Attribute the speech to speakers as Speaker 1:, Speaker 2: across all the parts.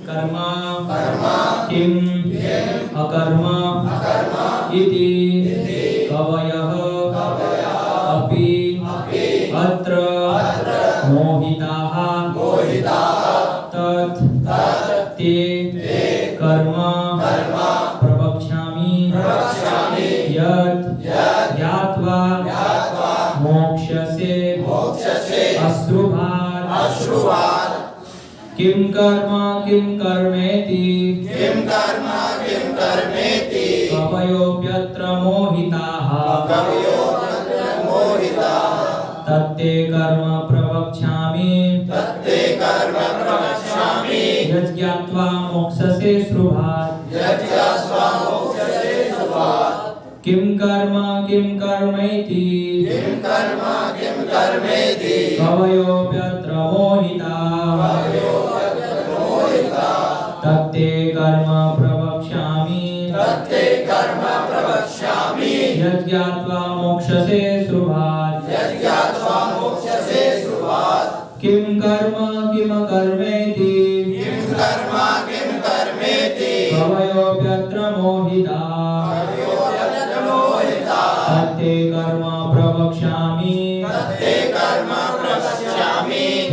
Speaker 1: कर्म किम अकर्म इति कवयः अपि अत्र मोहिताः तत् ते कर्म प्रवक्ष्यामि यत् ज्ञात्वा मोक्ष्यसे अश्रुभात् किं कर्म किं कर्मेति कवयोऽप्यत्र मोहिताः तत्ते कर्म प्रवक्ष्यामि यज्ञात्वा मोक्षसे श्रुभात् किं कर्म किं कर्मेति कवयोऽप्यत्र मोहिताः तत्ते कर्म प्रवक्ष्यामि यज्ञात्वा मोक्षसे श्रुभात् किं कर्म किं कर्मेति कवयोऽप्यत्र मोहिताः तत्ते कर्म प्रवक्ष्यामि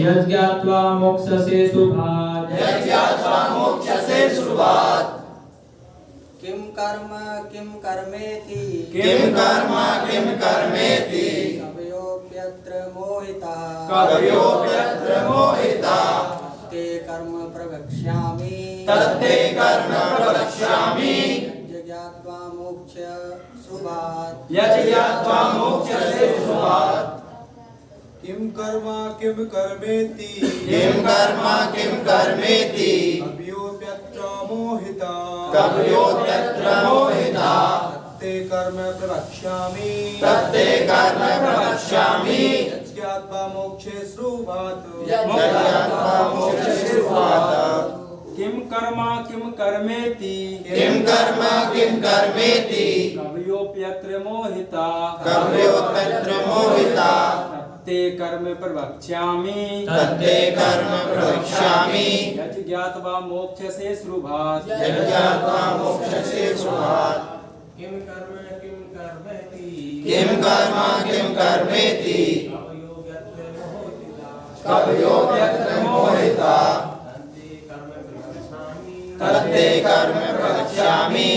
Speaker 1: यज्ञात्वा मोक्षसे श्रुभात्
Speaker 2: किं कर्म किं कर्मेति कवयोऽप्यत्र मोहिताः ते कर्म प्रवक्ष्यामि यज्ञात्वा मोक्षसे शुभात्
Speaker 3: किं कर्म किं कर्मेति कवयोऽप्यत्र मोहिताः ते कर्म प्रवक्ष्यामि यज्ञात्वा मोक्षे श्रुभात्
Speaker 4: किं कर्म किं कर्मेति कवयोऽप्यत्र मोहिताः ते कर्म प्रवक्ष्यामि यज्ञात्वा मोक्षसे श्रुभात्
Speaker 2: किं कर्म किं कर्मेति
Speaker 4: कवयोऽप्यत्र मोहिताः
Speaker 2: तत्ते कर्म प्रवक्ष्यामि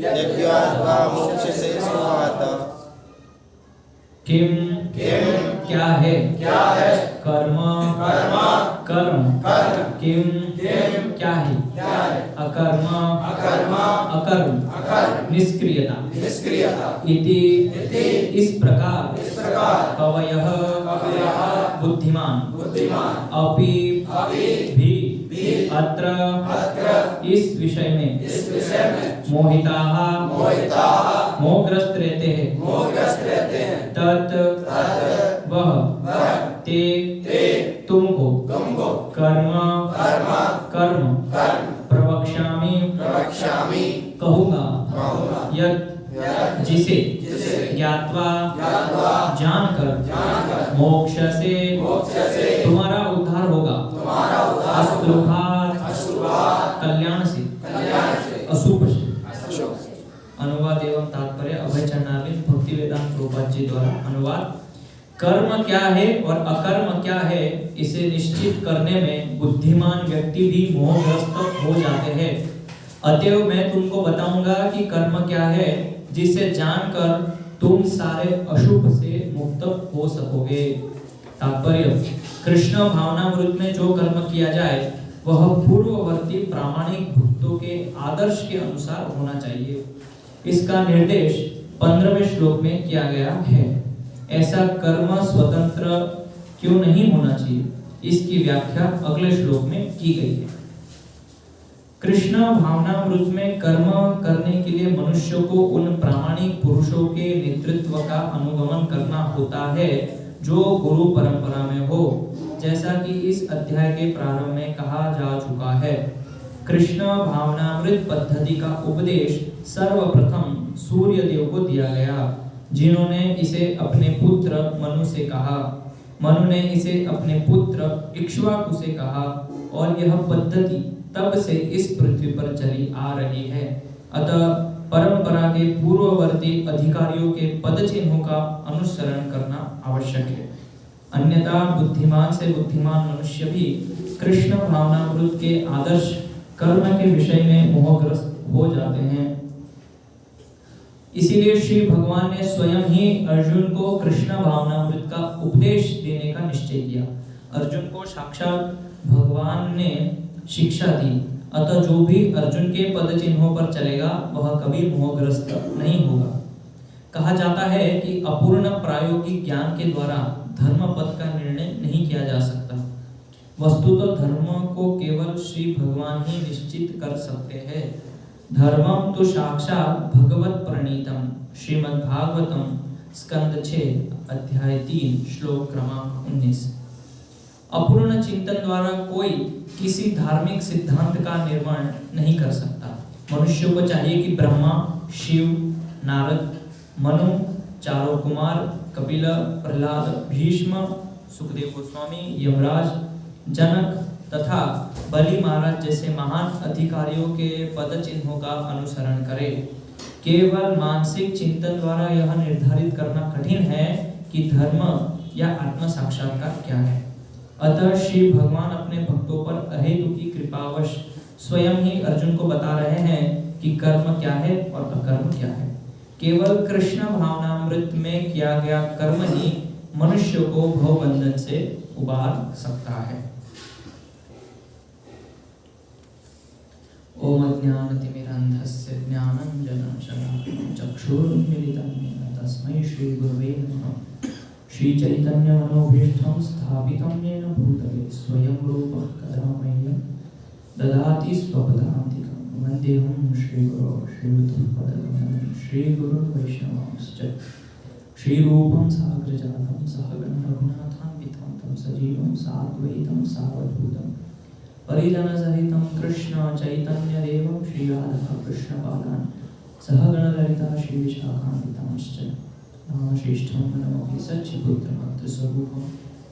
Speaker 3: यज्ञात्वा मोक्षसे शुभात्
Speaker 1: किम क्या है कर्म कर्म किम क्या है अकर्म निष्क्रियता इति इस प्रकार कवयः बुद्धिमान अपि भी अत्र इस विषय में मोहिताः मोहग्रस्त रहते हैं तत् वह ते तुमको कर्म प्रवक्ष्यामि कहूँगा यत् जिसे ज्ञात्वा जानकर मोक्ष से तुम्हारा उद्धार होगा अश्रुभात् कल्याण से अशुभ से। अनुवाद एवं तात्पर्य अभय चंडालिन भक्ति वेदांत प्रभुपाद जी द्वारा अनुवाद। कर्म क्या है और अकर्म क्या है इसे निश्चित करने में बुद्धिमान व्यक्ति भी मोहग्रस्त हो जाते हैं। अतएव मैं तुमको बताऊंगा कि कर्म क्या है जिसे जानकर तुम सारे अशुभ से मुक्त हो सकोगे। तात्पर्य कृष्ण भावनामृत में जो कर्म किया जाए वह पूर्ववर्ती प्रामाणिक भक्तों के आदर्श के अनुसार होना चाहिए। इसका निर्देश 15वें श्लोक में किया गया है। ऐसा कर्म स्वतंत्र क्यों नहीं होना चाहिए, इसकी व्याख्या अगले श्लोक में की गई है। कृष्ण भावनामृत में कर्म करने के लिए मनुष्य को उन प्रामाणिक पुरुषों के नेतृत्व का अनुगमन करना होता है जो गुरु परंपरा में हो, जैसा कि इस अध्याय के प्रारंभ में कहा जा चुका है। कृष्ण भावनामृत पद्धति का उपदेश सर्वप्रथम सूर्य देव को दिया गया, जिन्होंने इसे अपने पुत्र मनु से कहा। मनु ने इसे अपने पुत्र इक्ष्वाकु से कहा और यह पद्धति तब से इस पृथ्वी पर चली आ रही है। अतः परंपरा के पूर्ववर्ती अधिकारियों के पद चिन्हों का अनुसरण करना आवश्यक है, अन्यथा बुद्धिमान से बुद्धिमान मनुष्य भी कृष्ण भावनामृत के आदर्श कर्म के विषय में मोहग्रस्त हो जाते हैं। इसीलिए श्री भगवान ने स्वयं ही अर्जुन को कृष्ण भावनामृत का उपदेश देने का निश्चय किया। अर्जुन को साक्षात भगवान ने शिक्षा दी, अतः जो भी अर्जुन के पद चिन्हों पर चलेगा वह कभी मोहग्रस्त नहीं होगा। कहा जाता है कि अपूर्ण प्रायोगिक ज्ञान के द्वारा धर्म पद का निर्णय नहीं किया जा सकता। वस्तुतः धर्म को केवल श्री भगवान ही निश्चित कर सकते हैं। धर्मम तो साक्षात भगवत प्रणीतम। श्रीमद् भागवतम स्कंद 6 अध्याय 3 श्लोक क्रमांक 19। अपूर्ण चिंतन द्वारा कोई किसी धार्मिक सिद्धांत का निर्माण नहीं कर सकता। मनुष्य को चाहिए कि ब्रह्मा, शिव, नारद, मनु, चारों कुमार, कपिल, प्रहलाद, भीष्म, सुखदेव गोस्वामी, यमराज, जनक तथा बलि महाराज जैसे महान अधिकारियों के पद चिन्हों का अनुसरण करे। केवल मानसिक चिंतन द्वारा यह निर्धारित करना कठिन है कि धर्म या आत्म साक्षात्कार क्या है। अतः श्री भगवान अपने भक्तों पर अहेतु की कृपावश स्वयं ही अर्जुन को बता रहे हैं कि कर्म क्या है और अकर्म क्या है। केवल कृष्ण भावनामृत में किया गया कर्म ही मनुष्य को भवबंधन से उबार सकता है। ओम अज्ञानतिमिरान्धस्य ज्ञानाञ्जनशलाकया चक्षुरुन्मीलितं येन तस्मै श्रीगुरवे नमः। श्रीचैतन्यमनोभीष्टं स्थापितं येन भूतले स्वयं रूपः कदा मह्यं ददाति स्वपदान्तिकं। वन्देऽहं श्रीगुरो श्रीयुतपदकमलं श्रीगुरुं वैष्णवांश्च श्रीरूपं साग्रजातं सहगणं रघुनाथान्वितं तं सजीवं साद्वैतं सावधूतं परिजन सहितं कृष्ण चैतन्य देवं श्री राधा कृष्ण पादान सहगण ललिता श्री विशाखान्वितांश्च नामश्रेष्ठं नमोऽपि सच्चिपुत्रमात्र स्वरूपं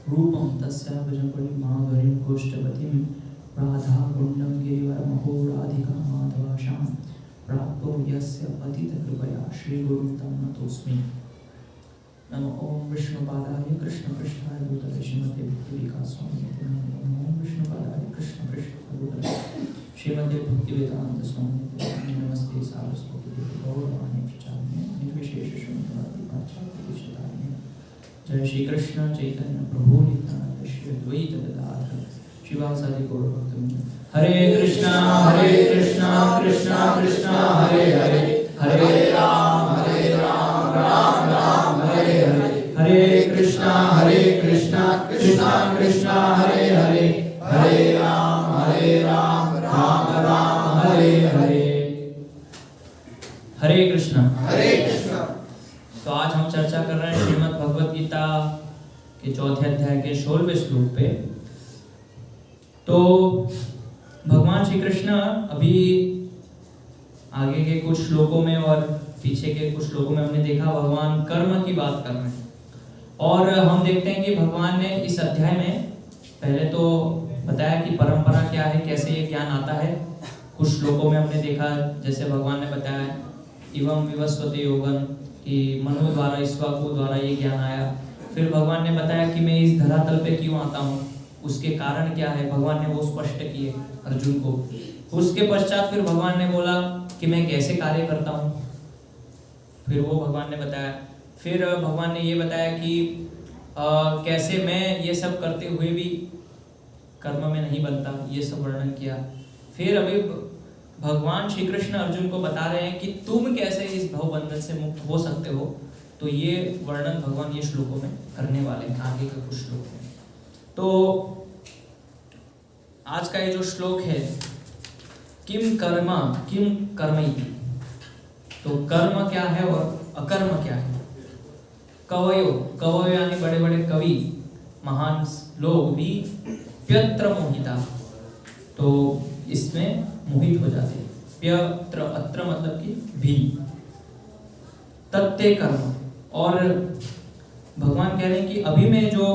Speaker 1: रूपं तस्याभजं परिमाधुरीं गोष्ठवतीं राधा कुण्डं गिरिवरमहो राधिका माधवाशां प्राप्तो यस्य पतितकृपया श्रीगुरुं तं नतोऽस्मि। नमो ओम विष्णुपादाय कृष्णपृष्ठाय भूतले श्रीमते भक्तिविकासस्वामिने नमः। ओम विष्णुपादाय कृष्णपृष्ठाय भूतले श्रीमते भक्तिवेदांत स्वामिने नमस्ते। सारस्वती गौरवाणी प्रचारिणे निर्विशेष शून्यवादी पाश्चात्य। जय श्री कृष्ण चैतन्य प्रभु नित्यानंद श्री अद्वैत गदाधर शिवासादि गौर भक्तवृंद। हरे कृष्णा कृष्णा कृष्णा हरे हरे, हरे राम राम राम हरे हरे। हरे कृष्णा कृष्णा कृष्णा हरे हरे, हरे राम राम राम हरे हरे। हरे कृष्णा। तो आज हम चर्चा कर रहे हैं श्रीमद् भगवत गीता के 4थे अध्याय के 16वें श्लोक पे। तो भगवान श्री कृष्ण अभी आगे के कुछ श्लोकों में और पीछे के कुछ श्लोकों में हमने देखा भगवान कर्म की बात कर रहे हैं। और हम देखते हैं कि भगवान ने इस अध्याय में पहले तो बताया कि परंपरा क्या है, कैसे ये ज्ञान आता है। कुछ श्लोकों में हमने देखा जैसे भगवान ने बताया एवं विवस्वते योगन कि मनु द्वारा इक्ष्वाकु द्वारा ये ज्ञान आया। फिर भगवान ने बताया कि मैं इस धरातल पे क्यों आता हूँ, उसके कारण क्या है, भगवान ने वो स्पष्ट किए अर्जुन को। उसके पश्चात फिर भगवान ने बोला कि मैं कैसे कार्य करता हूँ, फिर वो भगवान ने बताया। फिर भगवान ने ये बताया कि कैसे मैं ये सब करते हुए भी कर्म में नहीं बनता, ये सब वर्णन किया। फिर अभी भगवान श्री कृष्ण अर्जुन को बता रहे हैं कि तुम कैसे इस भवबंधन से मुक्त हो सकते हो। तो ये वर्णन भगवान ये श्लोकों में करने वाले हैं, आगे के कुछ श्लोक में। तो आज का ये जो श्लोक है किम कर्मैति, तो कर्म क्या है और अकर्म क्या है। कवयो यानी बड़े बड़े कवि महान लोग भी प्यत्र मोहिता, तो इसमें मोहित हो जाते हैं। प्यत्र अत्र मतलब कि भी, तत्ते कर्म। और भगवान कह रहे हैं कि अभी मैं जो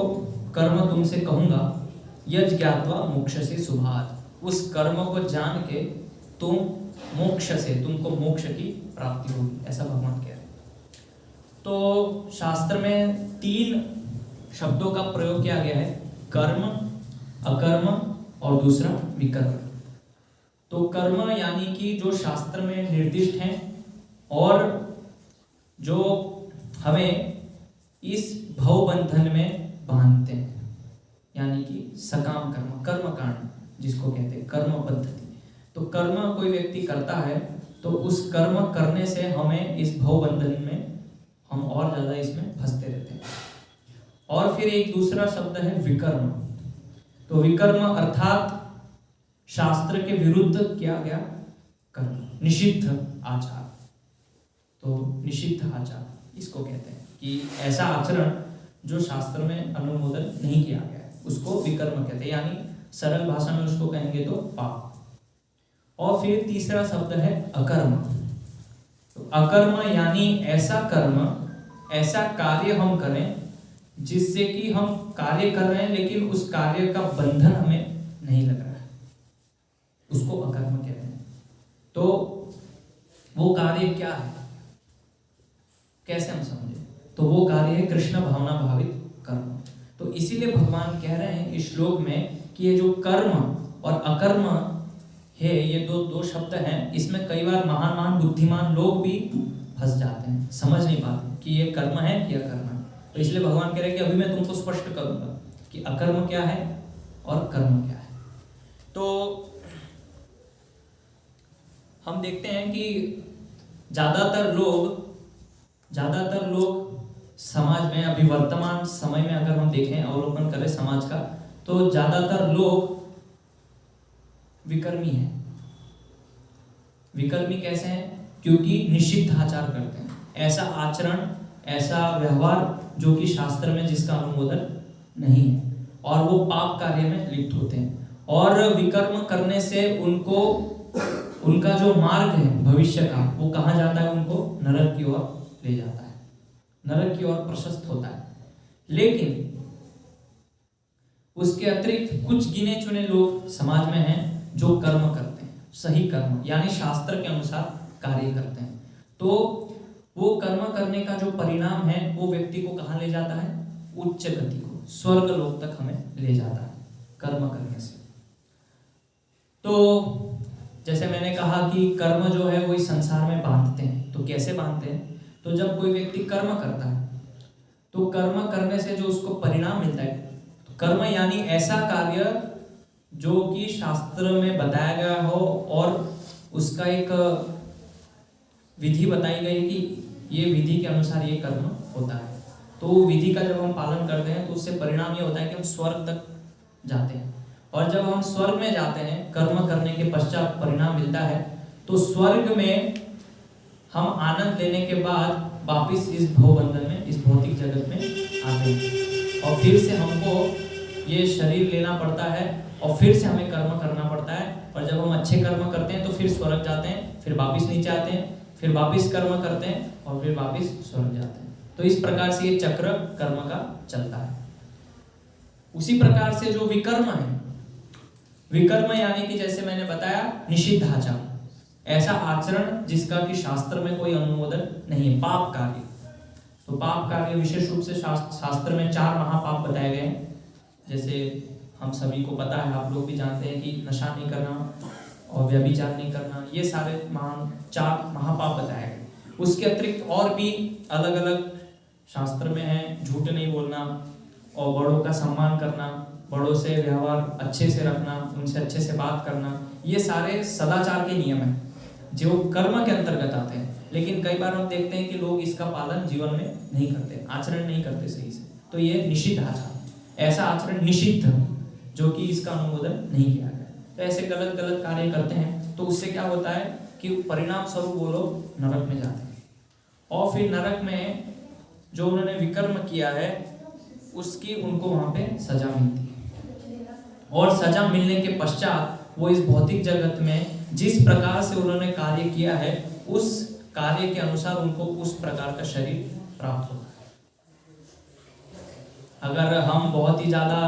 Speaker 1: कर्म तुमसे कहूंगा, यज् ज्ञात्वा मोक्ष से शुभात्, उस कर्म को जान के तुम मोक्ष से, तुमको मोक्ष की प्राप्ति होगी, ऐसा भगवान कह रहे हैं। तो शास्त्र में 3 शब्दों का प्रयोग किया गया है, कर्म, अकर्म और दूसरा विकर्म। तो कर्म यानी कि जो शास्त्र में निर्दिष्ट हैं और जो हमें इस भव बंधन में बांधते हैं, यानी कि सकाम कर्म, कर्म कांड जिसको कहते हैं, कर्म पद्धति। तो कर्म कोई व्यक्ति करता है तो उस कर्म करने से हमें इस भव बंधन में हम और ज्यादा इसमें फंसते रहते हैं। और फिर एक दूसरा शब्द है विकर्म। तो विकर्म अर्थात शास्त्र के विरुद्ध किया गया कर्म, निषिद्ध आचार। तो निषिद्ध आचार इसको कहते हैं कि ऐसा आचरण जो शास्त्र में अनुमोदन नहीं किया गया है, उसको विकर्म कहते हैं, यानी सरल भाषा में उसको कहेंगे तो पाप। और फिर तीसरा शब्द है अकर्म। तो अकर्म यानी ऐसा कर्म, ऐसा कार्य हम करें जिससे कि हम कार्य कर रहे हैं लेकिन उस कार्य का बंधन हमें नहीं लग रहा है, उसको अकर्म कहते हैं। तो वो कार्य क्या है, कैसे हम समझे? तो वो कार्य है कृष्ण भावना भावित कर्म। तो इसीलिए भगवान कह रहे हैं इस श्लोक में कि ये जो कर्म और अकर्म है, ये दो शब्द हैं, इसमें कई बार महान बुद्धिमान लोग भी फंस जाते हैं, समझ नहीं पाते कि ये कर्म है कि अकर्म है। तो इसलिए भगवान कह रहे हैं कि अभी मैं तुमको स्पष्ट करूंगा कि अकर्म क्या है और कर्म क्या है। तो हम देखते हैं कि ज्यादातर लोग समाज में, अभी वर्तमान समय में अगर हम देखें, अवलोकन करें समाज का, तो ज्यादातर लोग विकर्मी हैं। विकर्मी कैसे हैं? क्योंकि निषिद्ध आचार करते हैं, ऐसा आचरण, ऐसा व्यवहार जो कि शास्त्र में जिसका अनुमोदन नहीं है, और वो पाप कार्य में लिप्त होते हैं। और विकर्म करने से उनका जो मार्ग है भविष्य का, वो कहाँ जाता है? उनको नरक की ओर ले जाता है, नरक की ओर प्रशस्त होता है। लेकिन उसके अतिरिक्त कुछ गिने चुने लोग समाज में हैं जो कर्म करते हैं, सही कर्म, यानी शास्त्र के अनुसार कार्य करते हैं। तो वो कर्म करने का जो परिणाम है वो व्यक्ति को कहाँ ले जाता है? उच्च गति को, स्वर्ग लोक तक हमें ले जाता है कर्म करने से। तो जैसे मैंने कहा कि कर्म जो है वो इस संसार में बांधते हैं। तो कैसे बांधते हैं? तो जब कोई व्यक्ति कर्म करता है तो कर्म करने से जो उसको परिणाम मिलता है, तो कर्म यानी ऐसा कार्य जो कि शास्त्र में बताया गया हो और उसका एक विधि बताई गई कि ये विधि के अनुसार ये कर्म होता है। तो विधि का जब हम पालन करते हैं तो उससे परिणाम ये होता है कि हम स्वर्ग तक जाते हैं। और जब हम स्वर्ग में जाते हैं, कर्म करने के पश्चात परिणाम मिलता है, तो स्वर्ग में हम आनंद लेने के बाद वापिस इस भवबंधन में, इस भौतिक जगत में आते हैं। और फिर से हमको ये शरीर लेना पड़ता है और फिर से हमें कर्म करना पड़ता है। और जब हम अच्छे कर्म करते हैं तो फिर स्वर्ग जाते हैं, फिर वापिस नीचे आते हैं, फिर वापिस कर्म करते हैं और फिर वापिस स्वर्ग जाते हैं। तो इस प्रकार से ये चक्र कर्म का चलता है। उसी प्रकार से जो विकर्म है, विकर्म यानी कि जैसे मैंने बताया निषिद्ध आचरण, ऐसा आचरण जिसका कि शास्त्र में कोई अनुमोदन नहीं है, पाप कार्य। तो पाप कार्य विशेष रूप से शास्त्र में 4 महापाप बताए गए हैं। जैसे हम सभी को पता है, आप लोग भी जानते हैं कि नशा नहीं करना और व्यभिचार नहीं करना, ये सारे 4 महापाप बताए गए। उसके अतिरिक्त और भी अलग अलग शास्त्र में है, झूठ नहीं बोलना और बड़ों का सम्मान करना, बड़ों से व्यवहार अच्छे से रखना, उनसे अच्छे से बात करना, ये सारे सदाचार के नियम हैं जो कर्म के अंतर्गत आते हैं। लेकिन कई बार हम देखते हैं कि लोग इसका पालन जीवन में नहीं करते, आचरण नहीं करते सही से। तो ये निषिद्ध आचरण, ऐसा आचरण निषिद्ध जो कि इसका अनुमोदन नहीं किया गया। तो ऐसे गलत गलत कार्य करते हैं तो उससे क्या होता है कि परिणाम स्वरूप वो लोग नरक में जाते हैं। और फिर नरक में जो उन्होंने विकर्म किया है उसकी उनको वहां पे सजा मिलती है। और सजा मिलने के पश्चात वो इस भौतिक जगत में जिस प्रकार से उन्होंने कार्य किया है उस कार्य के अनुसार उनको उस प्रकार का शरीर प्राप्त होता है। अगर हम बहुत ही ज़्यादा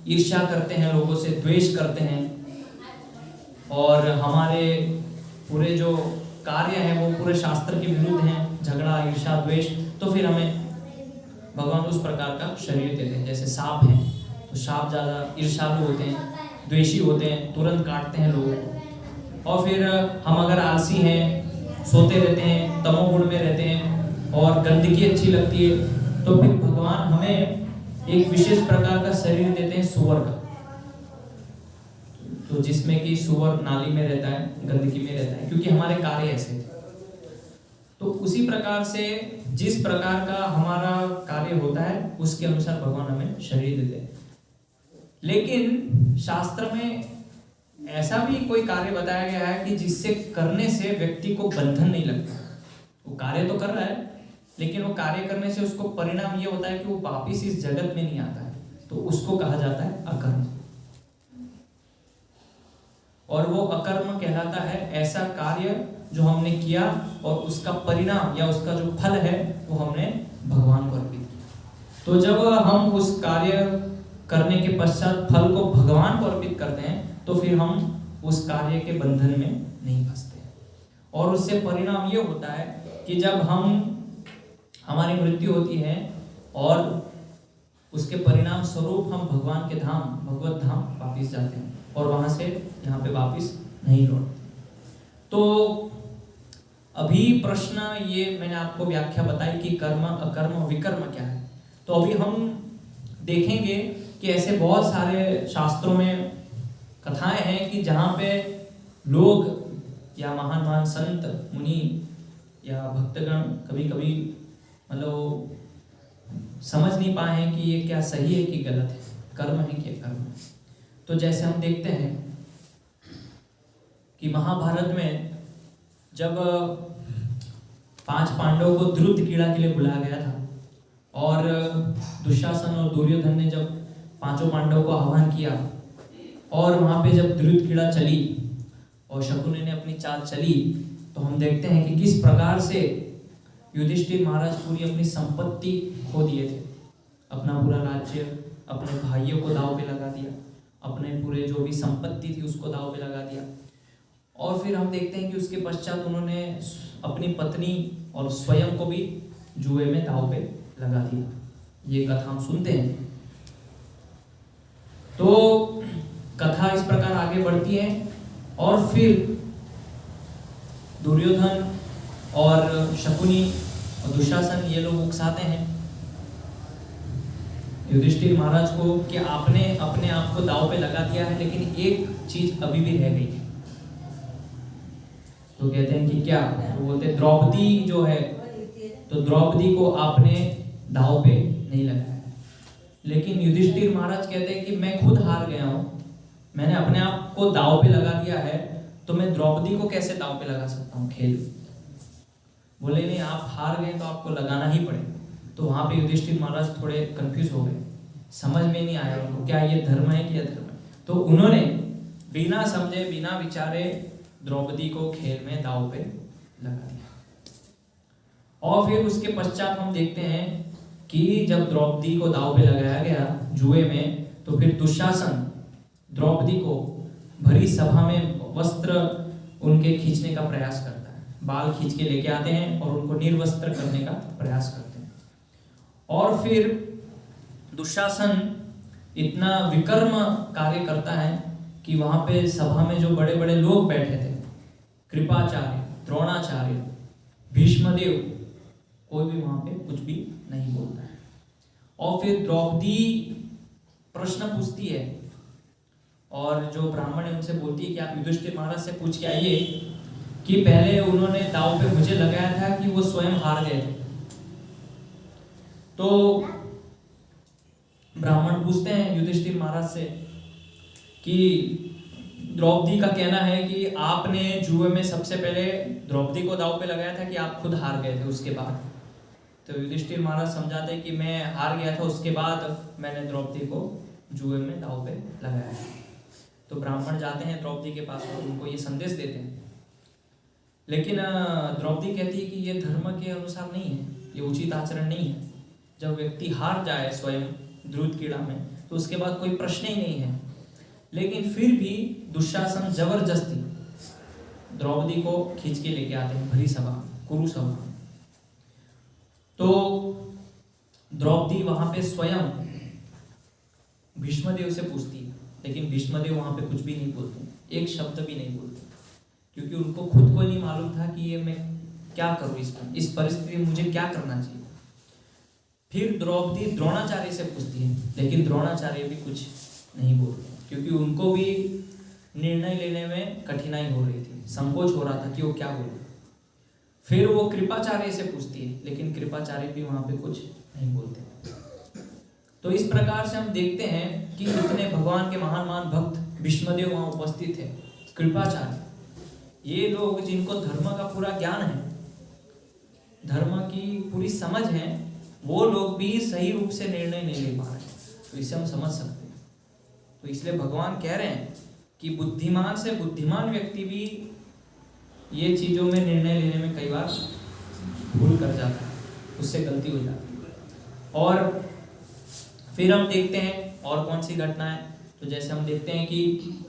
Speaker 1: ईर्ष्या करते हैं, लोगों से द्वेष करते हैं और हमारे पूरे जो कार्य हैं वो पूरे शास्त्र के विरुद्ध हैं, झगड़ा, ईर्ष्या, द्वेष, तो फिर हमें भगवान उस प्रकार का शरीर देते हैं। जैसे सांप है, तो सांप ज़्यादा ईर्ष्यालु होते हैं, द्वेषी होते हैं, तुरंत काटते हैं लोगों को। और फिर हम अगर आलसी हैं, सोते रहते हैं, तमोगुण में रहते हैं और गंदगी अच्छी लगती है, तो फिर भगवान हमें एक विशेष प्रकार का शरीर देते हैं, सुअर का, तो जिसमें कि सुअर नाली में रहता है, गंदगी में रहता है, क्योंकि हमारे कार्य ऐसे थे। तो उसी प्रकार से जिस प्रकार का हमारा कार्य होता है उसके अनुसार भगवान हमें शरीर देते हैं। लेकिन शास्त्र में ऐसा भी कोई कार्य बताया गया है कि जिससे करने से व्यक्ति को बंधन नहीं लगता। वो कार्य तो कर रहा है, लेकिन वो कार्य करने से उसको परिणाम ये होता है कि वो वापिस इस जगत में नहीं आता है, तो उसको कहा जाता है अकर्म। और वो अकर्म कहलाता है ऐसा कार्य जो हमने किया और उसका परिणाम या उसका जो फल है वो हमने भगवान को अर्पित किया। तो जब हम उस कार्य करने के पश्चात फल को भगवान को अर्पित करते हैं तो फिर हम उस कार्य के बंधन में नहीं फंसते हैं। और उससे परिणाम ये होता है कि जब हमारी मृत्यु होती है और उसके परिणाम स्वरूप हम भगवान के धाम, भगवत धाम वापिस जाते हैं और वहां से यहाँ पे वापिस नहीं लौटते। तो अभी प्रश्न ये मैंने आपको व्याख्या बताई कि कर्म, अकर्म, विकर्म क्या है। तो अभी हम देखेंगे कि ऐसे बहुत सारे शास्त्रों में कथाएं हैं कि जहाँ पे लोग या महान महान संत, मुनि या भक्तगण कभी कभी मतलब समझ नहीं पाए हैं कि ये क्या सही है कि गलत है, कर्म है कि अकर्म है। तो जैसे हम देखते हैं कि महाभारत में जब 5 पांडवों को द्रुत कीड़ा के लिए बुलाया गया था और दुशासन और दुर्योधन ने जब 5 पांडवों को आह्वान किया और वहां पे जब द्रुत कीड़ा चली और शकुनी ने अपनी चाल चली, तो हम देखते हैं कि किस प्रकार से युधिष्ठिर महाराज पूरी अपनी संपत्ति खो दिए थे, अपना पूरा राज्य, अपने भाइयों को दांव पे लगा दिया, अपने पूरे जो भी संपत्ति थी उसको दांव पे लगा दिया। और फिर हम देखते हैं कि उसके पश्चात उन्होंने अपनी पत्नी और स्वयं को भी जुए में दांव पे लगा दिया। ये कथा हम सुनते हैं। तो कथा इस प्रकार आगे बढ़ती है और फिर दुर्योधन और शकुनी और दुशासन ये लोग उकसाते हैं युधिष्ठिर महाराज को कि आपने अपने आप को दांव पे लगा दिया है, लेकिन एक चीज अभी भी रह गई है। तो कहते हैं कि क्या? तो बोलते हैं द्रौपदी जो है, तो द्रौपदी को आपने दांव पे नहीं लगाया। लेकिन युधिष्ठिर महाराज कहते हैं कि मैं खुद हार गया हूं, मैंने अपने आप को दांव पे लगा दिया है, तो मैं द्रौपदी को कैसे दांव पे लगा सकता हूँ खेल। बोले नहीं, आप हार गए तो आपको लगाना ही पड़ेगा। तो वहां पे युधिष्ठिर महाराज थोड़े कंफ्यूज हो गए, समझ में नहीं आया उनको क्या ये धर्म है कि अधर्म है। तो उन्होंने बिना समझे बिना विचारे द्रौपदी को खेल में दांव पे लगा दिया। और फिर उसके पश्चात हम देखते हैं कि जब द्रौपदी को दांव पे लगाया गया जुए में, तो फिर दुशासन द्रौपदी को भरी सभा में वस्त्र उनके खींचने का प्रयास करता है, बाल खींच के लेके आते हैं और उनको निर्वस्त्र करने का प्रयास करते हैं। और फिर दुशासन इतना विकर्म कार्य करता है कि वहां पे सभा में जो बड़े बड़े लोग बैठे थे, कृपाचार्य, द्रोणाचार्य, भीष्मदेव, कोई भी वहां पे कुछ भी नहीं बोलता है। और फिर द्रौपदी प्रश्न पूछती है और जो ब्राह्मण है उनसे बोलती है कि आप युधिष्ठिर महाराज से पूछ के आइए कि पहले उन्होंने दांव पे मुझे लगाया था कि वो स्वयं हार गए थे। तो ब्राह्मण पूछते हैं युधिष्ठिर महाराज से कि द्रौपदी का कहना है कि आपने जुए में सबसे पहले द्रौपदी को दांव पे लगाया था कि आप खुद हार गए थे उसके बाद। तो युधिष्ठिर महाराज समझाते हैं कि मैं हार गया था, उसके बाद मैंने द्रौपदी को जुए में दांव पे लगाया। तो ब्राह्मण जाते हैं द्रौपदी के पास और उनको ये संदेश देते हैं। लेकिन द्रौपदी कहती है कि ये धर्म के अनुसार नहीं है, ये उचित आचरण नहीं है। जब व्यक्ति हार जाए स्वयं द्रुत क्रीड़ा में, तो उसके बाद कोई प्रश्न ही नहीं है। लेकिन फिर भी दुशासन जबरदस्ती द्रौपदी को खींच के लेके आते हैं भरी सभा, कुरु सभा। तो द्रौपदी वहां पे स्वयं भीष्मदेव से पूछती है, लेकिन भीष्मदेव वहां पे कुछ भी नहीं बोलते, एक शब्द भी नहीं बोलते, क्योंकि उनको खुद को नहीं मालूम था कि ये मैं क्या करूं, इस परिस्थिति में मुझे क्या करना चाहिए। फिर द्रौपदी द्रोणाचार्य से पूछती है, लेकिन द्रोणाचार्य भी कुछ नहीं बोलते, क्योंकि उनको भी निर्णय लेने में कठिनाई हो रही थी, संकोच हो रहा था कि वो क्या बोले। फिर वो कृपाचार्य से पूछती है, लेकिन कृपाचार्य भी वहां पे कुछ नहीं बोलते। तो इस प्रकार से हम देखते हैं कि इतने भगवान के महान भक्त भीष्मदेव वहां उपस्थित थे, कृपाचार्य, ये लोग जिनको धर्म का पूरा ज्ञान है, धर्म की पूरी समझ है, वो लोग भी सही रूप से निर्णय नहीं ले पा रहे। तो इसे हम समझ सकते हैं। तो इसलिए भगवान कह रहे हैं कि बुद्धिमान से बुद्धिमान व्यक्ति भी ये चीजों में निर्णय लेने में कई बार भूल कर जाता है, उससे गलती हो जाती है। और फिर हम देखते हैं और कौन सी घटना है। तो जैसे हम देखते हैं कि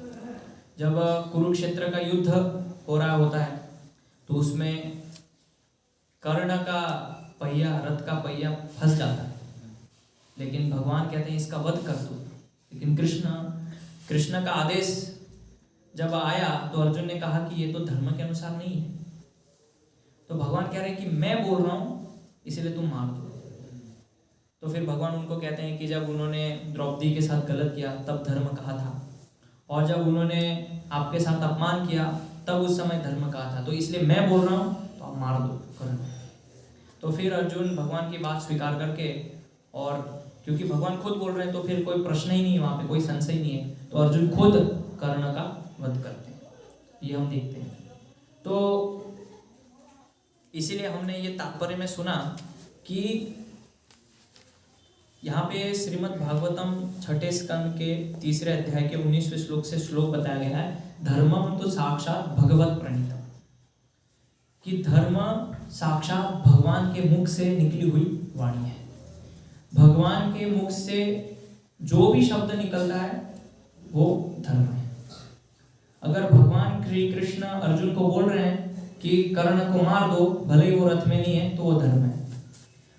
Speaker 1: जब कुरुक्षेत्र का युद्ध हो रहा होता है, तो उसमें कर्ण का पहिया, रथ का पहिया फंस जाता है, लेकिन भगवान कहते हैं इसका वध कर दो। लेकिन कृष्ण का आदेश जब आया तो अर्जुन ने कहा कि ये तो धर्म के अनुसार नहीं है। तो भगवान कह रहे हैं कि मैं बोल रहा हूं, इसलिए तुम मार दो। तो फिर भगवान उनको कहते हैं कि जब उन्होंने द्रौपदी के साथ गलत किया तब धर्म कहा था, और जब उन्होंने आपके साथ अपमान किया तब उस समय धर्म कहा था, तो इसलिए मैं बोल रहा हूं तो आप मार दो कर्ण। तो फिर अर्जुन भगवान की बात स्वीकार करके, और क्योंकि भगवान खुद बोल रहे हैं तो फिर कोई प्रश्न ही नहीं है, वहां पे कोई संशय नहीं है, तो अर्जुन खुद कर्ण का वध करते हैं। ये हम देखते हैं। तो इसीलिए हमने ये तात्पर्य में सुना कि यहाँ पे श्रीमद् भागवतम छठे स्कंद के 3 अध्याय के 19वें श्लोक से श्लोक बताया गया है, धर्मम तो साक्षात भगवत प्रणीतम, कि धर्म साक्षात भगवान के मुख से निकली हुई वाणी है। भगवान के मुख से जो भी शब्द निकलता है वो धर्म है। अगर भगवान श्री कृष्ण अर्जुन को बोल रहे हैं कि कर्ण को मार दो, भले ही वो रथ में नहीं है, तो वो धर्म है।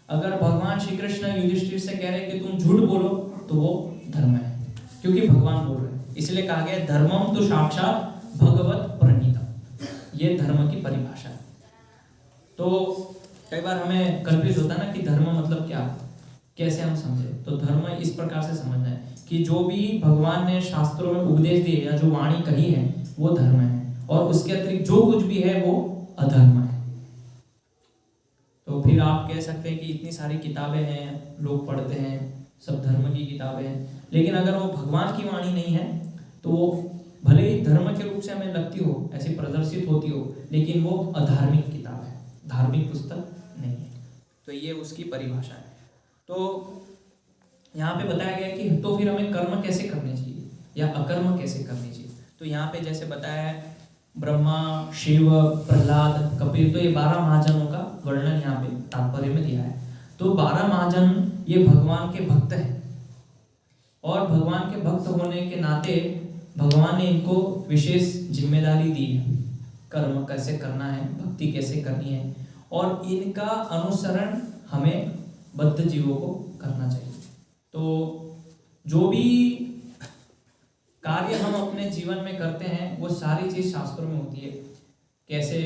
Speaker 1: अगर भगवान श्री कृष्ण युधिष्ठिर से कह रहे हैं कि तुम झूठ बोलो, तो वो धर्म है, क्योंकि भगवान बोल रहे हैं। इसलिए कहा गया धर्मम तो साक्षात भगवत प्रणीतम, ये धर्म की परिभाषा है। तो कई बार हमें कल्पित होता है ना कि धर्म मतलब क्या, कैसे हम समझे। तो धर्म इस प्रकार से समझना है कि जो भी भगवान ने शास्त्रों में उपदेश दिए या जो वाणी कही है वो धर्म है, और उसके अतिरिक्त जो कुछ भी है वो अधर्म है। तो फिर आप कह सकते हैं कि इतनी सारी किताबें हैं, लोग पढ़ते हैं, सब धर्म की किताबें हैं, लेकिन अगर वो भगवान की वाणी नहीं है तो वो भले ही धर्म के रूप से हमें लगती हो, ऐसी प्रदर्शित होती हो, लेकिन वो अधार्मिक किताब है, धार्मिक पुस्तक नहीं है। तो ये उसकी परिभाषा है। तो यहाँ पे बताया गया कि तो फिर हमें कर्म कैसे करने चाहिए या अकर्म कैसे करने चाहिए। तो यहाँ पे जैसे बताया है ब्रह्मा, शिव, प्रहलाद, कपिल, तो ये 12 महाजनों का वर्णन यहाँ पे तात्पर्य में दिया है। तो 12 महाजन ये भगवान के भक्त हैं, और भगवान के भक्त होने के नाते भगवान ने इनको विशेष जिम्मेदारी दी है, कर्म कैसे करना है, भक्ति कैसे करनी है, और इनका अनुसरण हमें बद्ध जीवों को करना चाहिए। तो जो भी कार्य हम अपने जीवन में करते हैं वो सारी चीज शास्त्रों में होती है। कैसे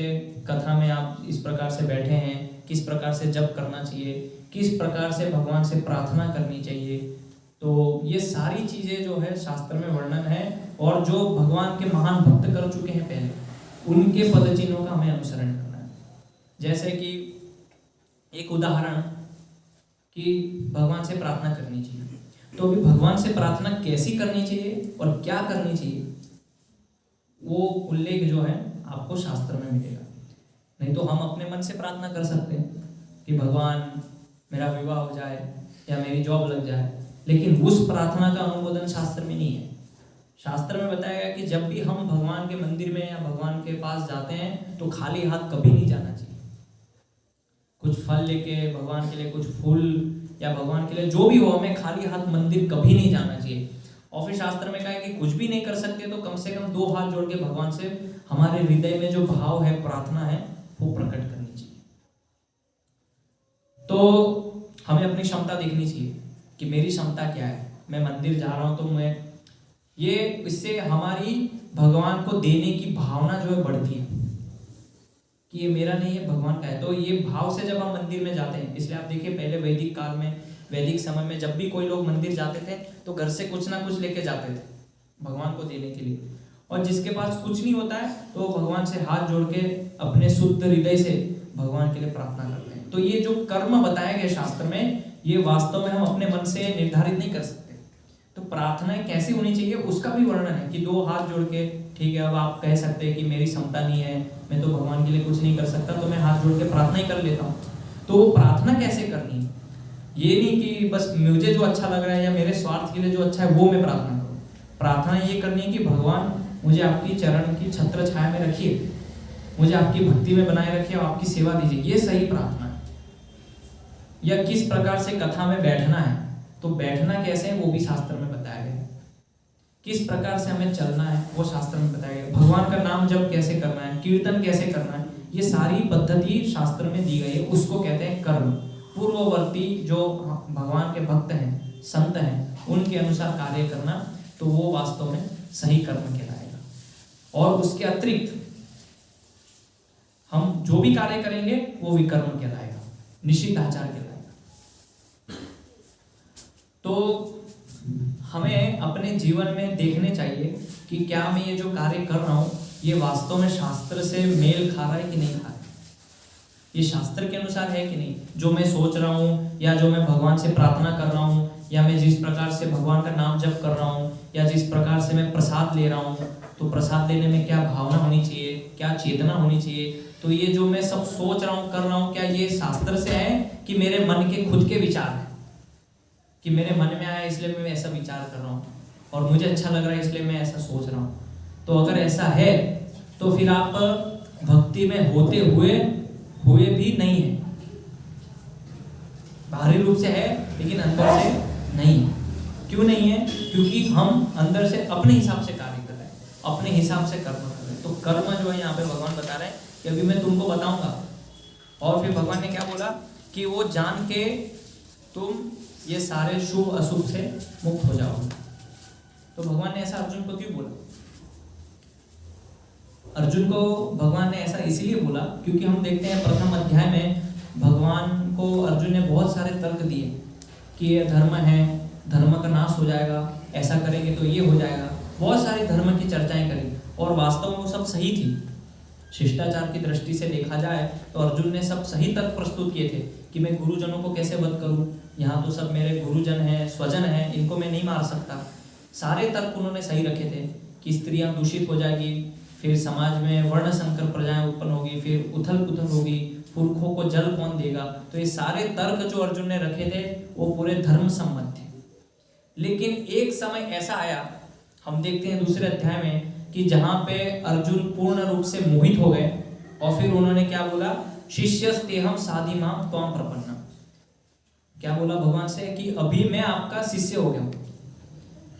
Speaker 1: कथा में आप इस प्रकार से बैठे हैं, किस प्रकार से जप करना चाहिए, किस प्रकार से भगवान से प्रार्थना करनी चाहिए, तो ये सारी चीजें जो है शास्त्र में वर्णन है। और जो भगवान के महान भक्त कर चुके हैं पहले, उनके पद चिन्हों का हमें अनुसरण करना है। जैसे कि एक उदाहरण कि भगवान से प्रार्थना करनी चाहिए, तो अभी भगवान से प्रार्थना कैसी करनी चाहिए और क्या करनी चाहिए, वो उल्लेख जो है आपको शास्त्र में मिलेगा। नहीं तो हम अपने मन से प्रार्थना कर सकते हैं कि भगवान मेरा विवाह हो जाए या मेरी जॉब लग जाए, लेकिन उस प्रार्थना का अनुमोदन शास्त्र में नहीं है। शास्त्र में बताया गया कि जब भी हम भगवान के मंदिर में या भगवान के पास जाते हैं तो खाली हाथ कभी नहीं जाना चाहिए। कुछ फल लेके, भगवान के लिए कुछ फूल या भगवान के लिए जो भी हो, हमें खाली हाथ मंदिर कभी नहीं जाना चाहिए। और फिर शास्त्र में कहा है कि कुछ भी नहीं कर सकते तो कम से कम 2 हाथ जोड़ के भगवान से हमारे हृदय में जो भाव है, प्रार्थना है, वो प्रकट करनी चाहिए। तो हमें अपनी क्षमता देखनी चाहिए कि मेरी क्षमता क्या है। मैं मंदिर जा रहा हूं तो मैं ये, इससे हमारी भगवान को देने की भावना जो है बढ़ती है कि ये मेरा नहीं है, भगवान का है। तो ये भाव से जब हम मंदिर में जाते हैं, इसलिए आप देखिए पहले वैदिक काल में, वैदिक समय में जब भी कोई लोग मंदिर जाते थे तो घर से कुछ ना कुछ लेके जाते थे भगवान को देने के लिए। और जिसके पास कुछ नहीं होता है तो भगवान से हाथ जोड़ के अपने शुद्ध हृदय से भगवान के लिए प्रार्थना करते हैं। तो ये जो कर्म बताया गया शास्त्र में, ये वास्तव में हम अपने मन से निर्धारित नहीं कर सकते। तो प्रार्थनाएं कैसी होनी चाहिए उसका भी वर्णन है कि 2 हाथ जोड़ के, ठीक है, अब आप कह सकते हैं कि मेरी क्षमता नहीं है, मैं तो भगवान के लिए कुछ नहीं कर सकता, तो मैं हाथ जोड़ के प्रार्थना ही कर लेता हूँ। तो वो प्रार्थना कैसे करनी है, ये नहीं कि बस मुझे जो अच्छा लग रहा है या मेरे स्वार्थ के लिए जो अच्छा है वो मैं प्रार्थना करूँ। प्रार्थना ये करनी है कि भगवान मुझे आपकी चरण की छत्र छाया में रखिए, मुझे आपकी भक्ति में बनाए रखिए और आपकी सेवा दीजिए, ये सही प्रार्थना है। या किस प्रकार से कथा में बैठना है, तो बैठना कैसे है वो भी शास्त्र में बताया गया है। किस प्रकार से हमें चलना है वो शास्त्र में बताया गया है। भगवान का नाम जप कैसे करना है, कीर्तन कैसे करना है, ये सारी पद्धति शास्त्र में दी गई है। उसको कहते हैं कर्म। पूर्ववर्ती जो भगवान के भक्त हैं, संत हैं, उनके अनुसार कार्य करना, तो वो वास्तव में सही कर्म कहलाएगा। और उसके अतिरिक्त हम जो भी कार्य करेंगे वो विकर्म कहलाएगा, निश्चित आचार कहलाएगा। तो हमें अपने जीवन में देखने चाहिए कि क्या मैं ये जो कार्य कर रहा हूँ ये वास्तव में शास्त्र से मेल खा रहा है कि नहीं खा रहा है, ये शास्त्र के अनुसार है कि नहीं। जो मैं सोच रहा हूँ या जो मैं भगवान से प्रार्थना कर रहा हूँ या मैं जिस प्रकार से भगवान का नाम जप कर रहा हूँ या जिस प्रकार से मैं प्रसाद ले रहा हूँ, तो प्रसाद लेने में क्या भावना होनी चाहिए, क्या चेतना होनी चाहिए। तो ये जो मैं सब सोच रहा हूँ, कर रहा हूँ, क्या ये शास्त्र से है कि मेरे मन के खुद के विचार है, कि मेरे मन में आया इसलिए मैं ऐसा विचार कर रहा हूँ और मुझे अच्छा लग रहा है इसलिए मैं ऐसा सोच रहा हूँ। तो अगर ऐसा है तो फिर आप भक्ति में होते हुए भी नहीं है। बाहरी रूप से है लेकिन अंदर से नहीं। क्यों नहीं है? क्योंकि हम अंदर से अपने हिसाब से कार्य कर रहे हैं, अपने हिसाब से कर्म कर रहे हैं। तो कर्म जो है यहाँ पे भगवान बता रहे हैं कि अभी मैं तुमको बताऊंगा। और फिर भगवान ने क्या बोला कि वो जान के तुम ये सारे शुभ अशुभ से मुक्त हो जाओगे। तो भगवान ने ऐसा अर्जुन को क्यों बोला? अर्जुन को भगवान ने ऐसा इसीलिए बोला क्योंकि हम देखते हैं प्रथम अध्याय में भगवान को अर्जुन ने बहुत सारे तर्क दिए कि ये धर्म है, धर्म का नाश हो जाएगा, ऐसा करेंगे तो ये हो जाएगा। बहुत सारी धर्म की चर्चाएं करी और वास्तव में वो सब सही थी। शिष्टाचार की दृष्टि से देखा जाए तो अर्जुन ने सब सही तर्क प्रस्तुत किए थे कि मैं गुरुजनों को कैसे वध करूं, यहाँ तो सब मेरे गुरुजन हैं, स्वजन हैं, इनको मैं नहीं मार सकता। सारे तर्क उन्होंने सही रखे थे कि स्त्रियां दूषित हो जाएगी, फिर समाज में वर्ण संकर प्रजाएं उत्पन्न होगी, फिर उथल पुथल होगी, पुरखों को जल कौन देगा। तो ये सारे तर्क जो अर्जुन ने रखे थे वो पूरे धर्म सम्मत थे। लेकिन एक समय ऐसा आया, हम देखते हैं दूसरे अध्याय में, कि जहां पे अर्जुन पूर्ण रूप से मोहित हो गए और फिर उन्होंने क्या बोला, शिष्यस्तेहम साधिमां त्वां प्रपन्ना। क्या बोला भगवान से कि अभी मैं आपका शिष्य हो गया हूं,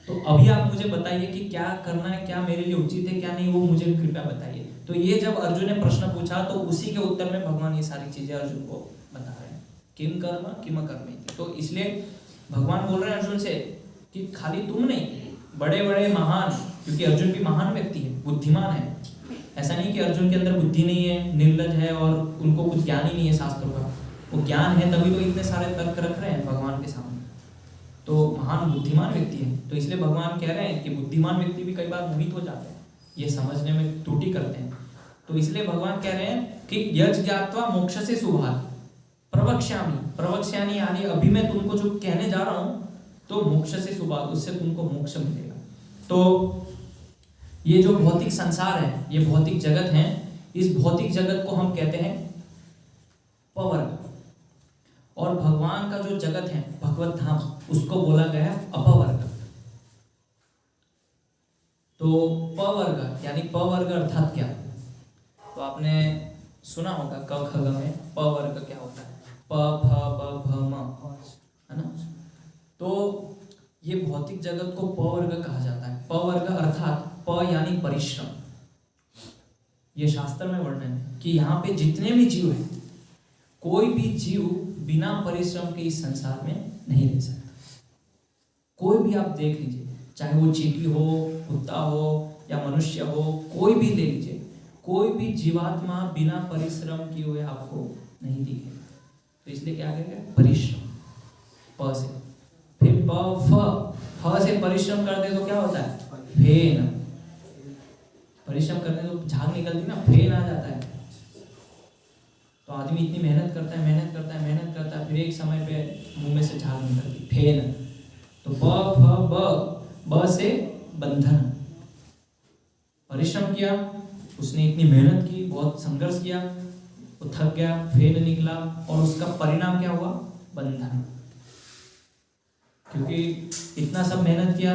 Speaker 1: तो अभी आप मुझे बताइए कि क्या करना है, क्या मेरे लिए उचित है, क्या नहीं, वो मुझे कृपया बताइए। तो ये जब अर्जुन ने प्रश्न पूछा तो उसी के उत्तर में भगवान ये सारी चीजें अर्जुन को बता रहे हैं, किम कर्म किम अकर्मेति। तो इसलिए भगवान बोल रहे हैं अर्जुन से कि खाली तुम नहीं, बड़े बड़े महान, क्योंकि अर्जुन भी महान व्यक्ति है, बुद्धिमान है। ऐसा नहीं कि अर्जुन के अंदर बुद्धि नहीं है, निर्लज है और उनको कुछ ज्ञान ही नहीं है शास्त्रों का। वो ज्ञान है तभी तो इतने सारे तर्क रख रहे हैं भगवान के सामने। तो महान बुद्धिमान व्यक्ति है। तो इसलिए भगवान कह रहे हैं कि बुद्धिमान व्यक्ति भी कई बार मोहित हो जाते हैं, ये समझने में त्रुटि करते हैं। तो इसलिए भगवान कह रहे हैं कि यज् ज्ञात्वा मोक्ष से शुभात् प्रवक्ष्यामि। प्रवक्ष्यामि यानी अभी मैं तुमको जो कहने जा रहा हूं तो मोक्ष से शुभात्, उससे तुमको मोक्ष मिलेगा। तो ये जो भौतिक संसार है, ये भौतिक जगत है, इस भौतिक जगत को हम कहते हैं पवर्ग। और भगवान का जो जगत है, भगवत धाम, उसको बोला गया है अपवर्ग। तो पवर्ग यानी पवर्ग अर्थात क्या? तो आपने सुना होगा क ख ग में पवर्ग क्या होता है, प फ ब भ म। है ना। तो ये भौतिक जगत को प वर्ग कहा जाता है। प वर्ग अर्थात प यानी परिश्रम। ये शास्त्र में वर्णन है कि यहाँ पे जितने भी जीव हैं, कोई भी जीव बिना परिश्रम के इस संसार में नहीं रह सकता। कोई भी आप देख लीजिए, चाहे वो चींटी हो, कुत्ता हो या मनुष्य हो, कोई भी ले लीजिए, कोई भी जीवात्मा बिना परिश्रम किए हुए आपको नहीं दिखेगा। तो इसलिए क्या करेगा? परिश्रम। प से फिर प फ से परिश्रम करते तो क्या होता है? फेन। परिश्रम करते तो झाग निकलती ना, फेन आ जाता है। तो आदमी इतनी मेहनत करता है, फिर एक समय पे मुंह में से झाग निकलती, फेन। तो ब से बंधन। परिश्रम किया, उसने इतनी मेहनत की, बहुत संघर्ष किया, वो थक गया, फेन निकला, और उसका परिणाम क्या हुआ? बंधन। क्योंकि इतना सब मेहनत किया,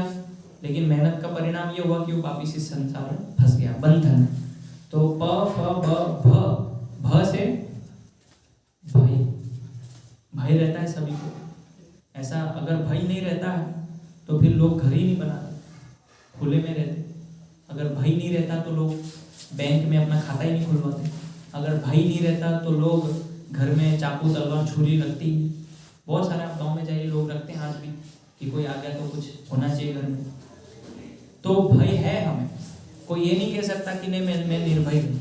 Speaker 1: लेकिन मेहनत का परिणाम ये हुआ कि वो वापिस इस संसार में फंस गया, बंधन। तो प फ ब भ से भय। भय रहता है सभी को। ऐसा अगर भय नहीं रहता है तो फिर लोग घर ही नहीं बनाते, खुले में रहते। अगर भय नहीं रहता तो लोग बैंक में अपना खाता ही नहीं खुलवाते। अगर भय नहीं रहता तो लोग घर में चाकू, तलवार, छुरी रखती। बहुत सारे आप गाँव में जाइए, लोग रखते हैं आज भी कि कोई आ गया तो कुछ होना चाहिए घर में। तो भय है हमें। कोई ये नहीं कह सकता कि नहीं मैं निर्भय हूँ,